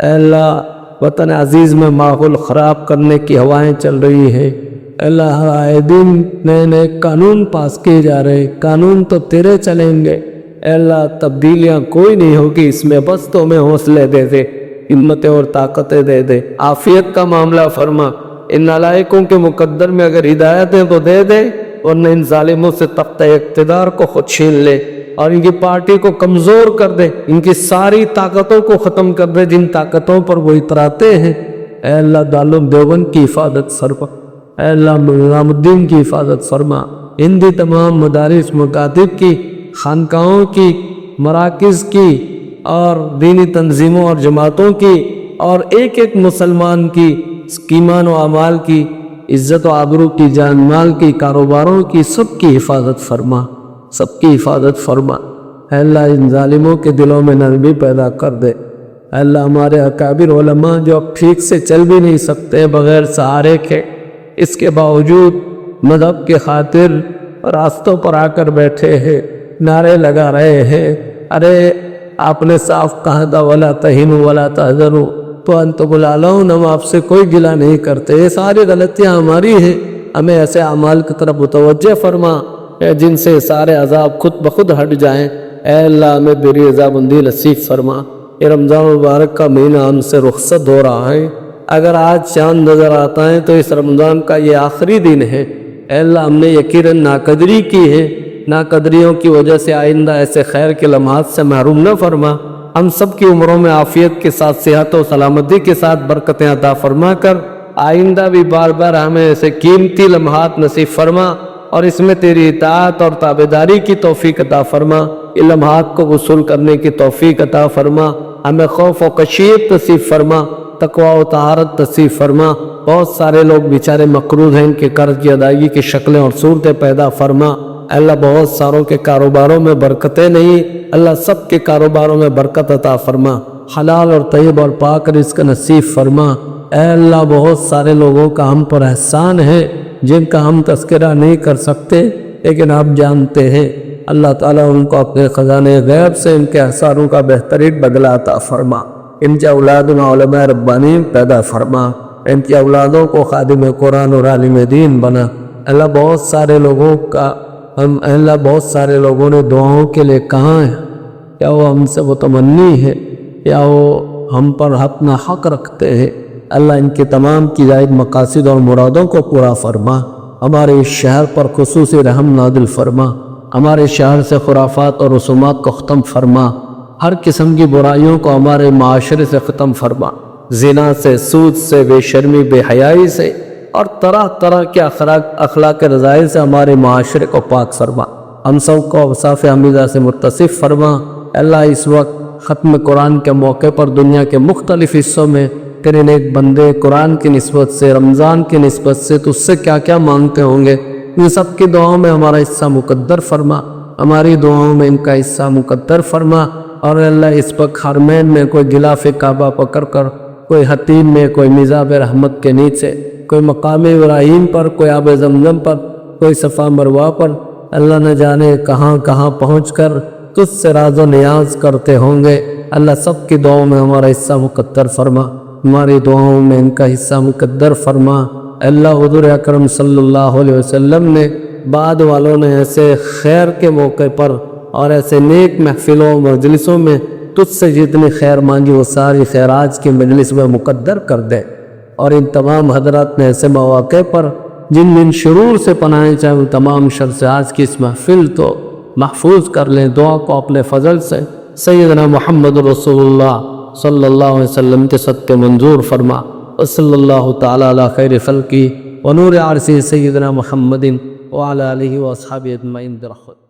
اے اللہ وطن عزیز میں ماحول خراب کرنے کی ہوائیں چل رہی ہیں۔ اے اللہ ہر آئے دن نئے نئے قانون پاس کیے جا رہے، قانون تو تیرے چلیں گے۔ اے اللہ تبدیلیاں کوئی نہیں ہوگی اس میں، بس تو ہمیں حوصلے دے دے، ہمتیں اور طاقتیں دے دے، عافیت کا معاملہ فرما۔ ان نالائقوں کے مقدر میں اگر ہدایتیں تو دے دے، ورنہ ان ظالموں سے تختہ اقتدار کو خود چھین لے اور ان کی پارٹی کو کمزور کر دے، ان کی ساری طاقتوں کو ختم کر دے جن طاقتوں پر وہ اتراتے ہیں۔ اے اللہ دارالعلوم دیوبند کی حفاظت فرما، اے اللہ نظام الدین کی حفاظت فرما، ہندی تمام مدارس مکاتب کی، خانقاہوں کی، مراکز کی اور دینی تنظیموں اور جماعتوں کی اور ایک ایک مسلمان کی ایمان و اعمال کی، عزت و آبرو کی، جان مال کی، کاروباروں کی، سب کی حفاظت فرما، سب کی حفاظت فرما۔ اے اللہ ان ظالموں کے دلوں میں نرمی پیدا کر دے۔ اے اللہ ہمارے اکابر علماء جو اب ٹھیک سے چل بھی نہیں سکتے بغیر سہارے کے، اس کے باوجود مذہب کے خاطر راستوں پر آ کر بیٹھے ہیں، نعرے لگا رہے ہیں، ارے آپ نے صاف کہا تھا وَلَا تَهِنُوا وَلَا تَحْزَنُوا وَأَنْتُمُ الْأَعْلَوْنَ، ہم آپ سے کوئی گلہ نہیں کرتے، یہ ساری غلطیاں ہماری ہیں، ہمیں ایسے اعمال کی طرف متوجہ فرما جن سے سارے عذاب خود بخود ہٹ جائیں۔ اے اللہ ہمیں بری عذاب بندی نصیب فرما۔ یہ رمضان مبارک کا مہینہ ہم سے رخصت ہو رہا ہے، اگر آج چاند نظر آتا ہے تو اس رمضان کا یہ آخری دن ہے۔ اے اللہ ہم نے یقیناً ناقدری کی ہے، ناقدریوں کی وجہ سے آئندہ ایسے خیر کے لمحات سے محروم نہ فرما۔ ہم سب کی عمروں میں عافیت کے ساتھ صحت و سلامتی کے ساتھ برکتیں عطا فرما کر آئندہ بھی بار بار ہمیں ایسے قیمتی لمحات نصیب فرما اور اس میں تیری اطاعت اور تابعداری کی توفیق عطا فرما۔ ان لمحات کو وصول کرنے کی توفیق عطا فرما، ہمیں خوف و خشیت نصیب فرما، تقوی و طہارت نصیب فرما۔ بہت سارے لوگ بیچارے مقروض ہیں، ان کے قرض کی ادائیگی کی شکلیں اور صورتیں پیدا فرما۔ اللہ بہت ساروں کے کاروباروں میں برکتیں نہیں، اللہ سب کے کاروباروں میں برکت عطا فرما، حلال اور طیب اور پاک رزق نصیب فرما۔ اے اللہ بہت سارے لوگوں کا ہم پر احسان ہے جن کا ہم تذکرہ نہیں کر سکتے لیکن آپ جانتے ہیں۔ اللہ تعالیٰ ان کو اپنے خزانے غیب سے ان کے احسانوں کا بہترین بدلہ عطا فرما۔ ان کے اولاد میں علماء ربانین پیدا فرما، ان کی اولادوں کو خادم قرآن اور عالم دین بنا۔ اللہ بہت سارے لوگوں کا اللہ بہت سارے لوگوں نے دعاؤں کے لیے کہا ہے، کیا وہ ہم سے متمنی ہے یا وہ ہم پر اپنا حق رکھتے ہیں؟ اللہ ان کے تمام کی زائد مقاصد اور مرادوں کو پورا فرما۔ ہمارے اس شہر پر خصوصی رحم نازل فرما، ہمارے شہر سے خرافات اور رسومات کو ختم فرما، ہر قسم کی برائیوں کو ہمارے معاشرے سے ختم فرما، زنا سے، سود سے، بے شرمی، بے حیائی سے اور طرح طرح کے اخلاق رذائل سے ہمارے معاشرے کو پاک فرما۔ ہم سب کو اوصاف حمیدہ سے متصف فرما۔ اللہ اس وقت ختم قرآن کے موقع پر دنیا کے مختلف حصوں میں تیرے نیک بندے قرآن کی نسبت سے، رمضان کی نسبت سے تجھ سے کیا کیا مانگتے ہوں گے، ان سب کی دعاؤں میں ہمارا حصہ مقدر فرما، ہماری دعاؤں میں ان کا حصہ مقدر فرما۔ اور اللہ اس وقت حرمین میں کوئی غلاف کعبہ پکڑ کر، کوئی حتیم میں، کوئی میزاب رحمت کے نیچے، کوئی مقام ابراہیم پر، کوئی آب زمزم پر، کوئی صفا مروہ پر، اللہ نہ جانے کہاں کہاں پہنچ کر تجھ سے راز و نیاز کرتے ہوں گے۔ اللہ سب کی دعاؤں میں ہمارا حصہ مقدر فرما، ہماری دعاؤں میں ان کا حصہ مقدر فرما۔ اللہ حضور اکرم صلی اللہ علیہ وسلم نے بعد والوں نے ایسے خیر کے موقع پر اور ایسے نیک محفلوں مجلسوں میں تجھ سے جتنی خیر مانگی وہ ساری خیر آج کی مجلس میں مقدر کر دے، اور ان تمام حضرات نے ایسے مواقع پر جن شرور سے پناہیں چاہے وہ تمام شر سے آج کی اس محفل تو محفوظ کر لیں۔ دعا کو اپنے فضل سے سیدنا محمد رسول اللہ صلی اللہ علیہ وسلم کے صدقے منظور فرما۔ وصلی اللہ تعالی علی خیر خلقی ونور عرشہ سیدنا محمد وعلی آلہ واصحابہ اجمعین برحمتہ۔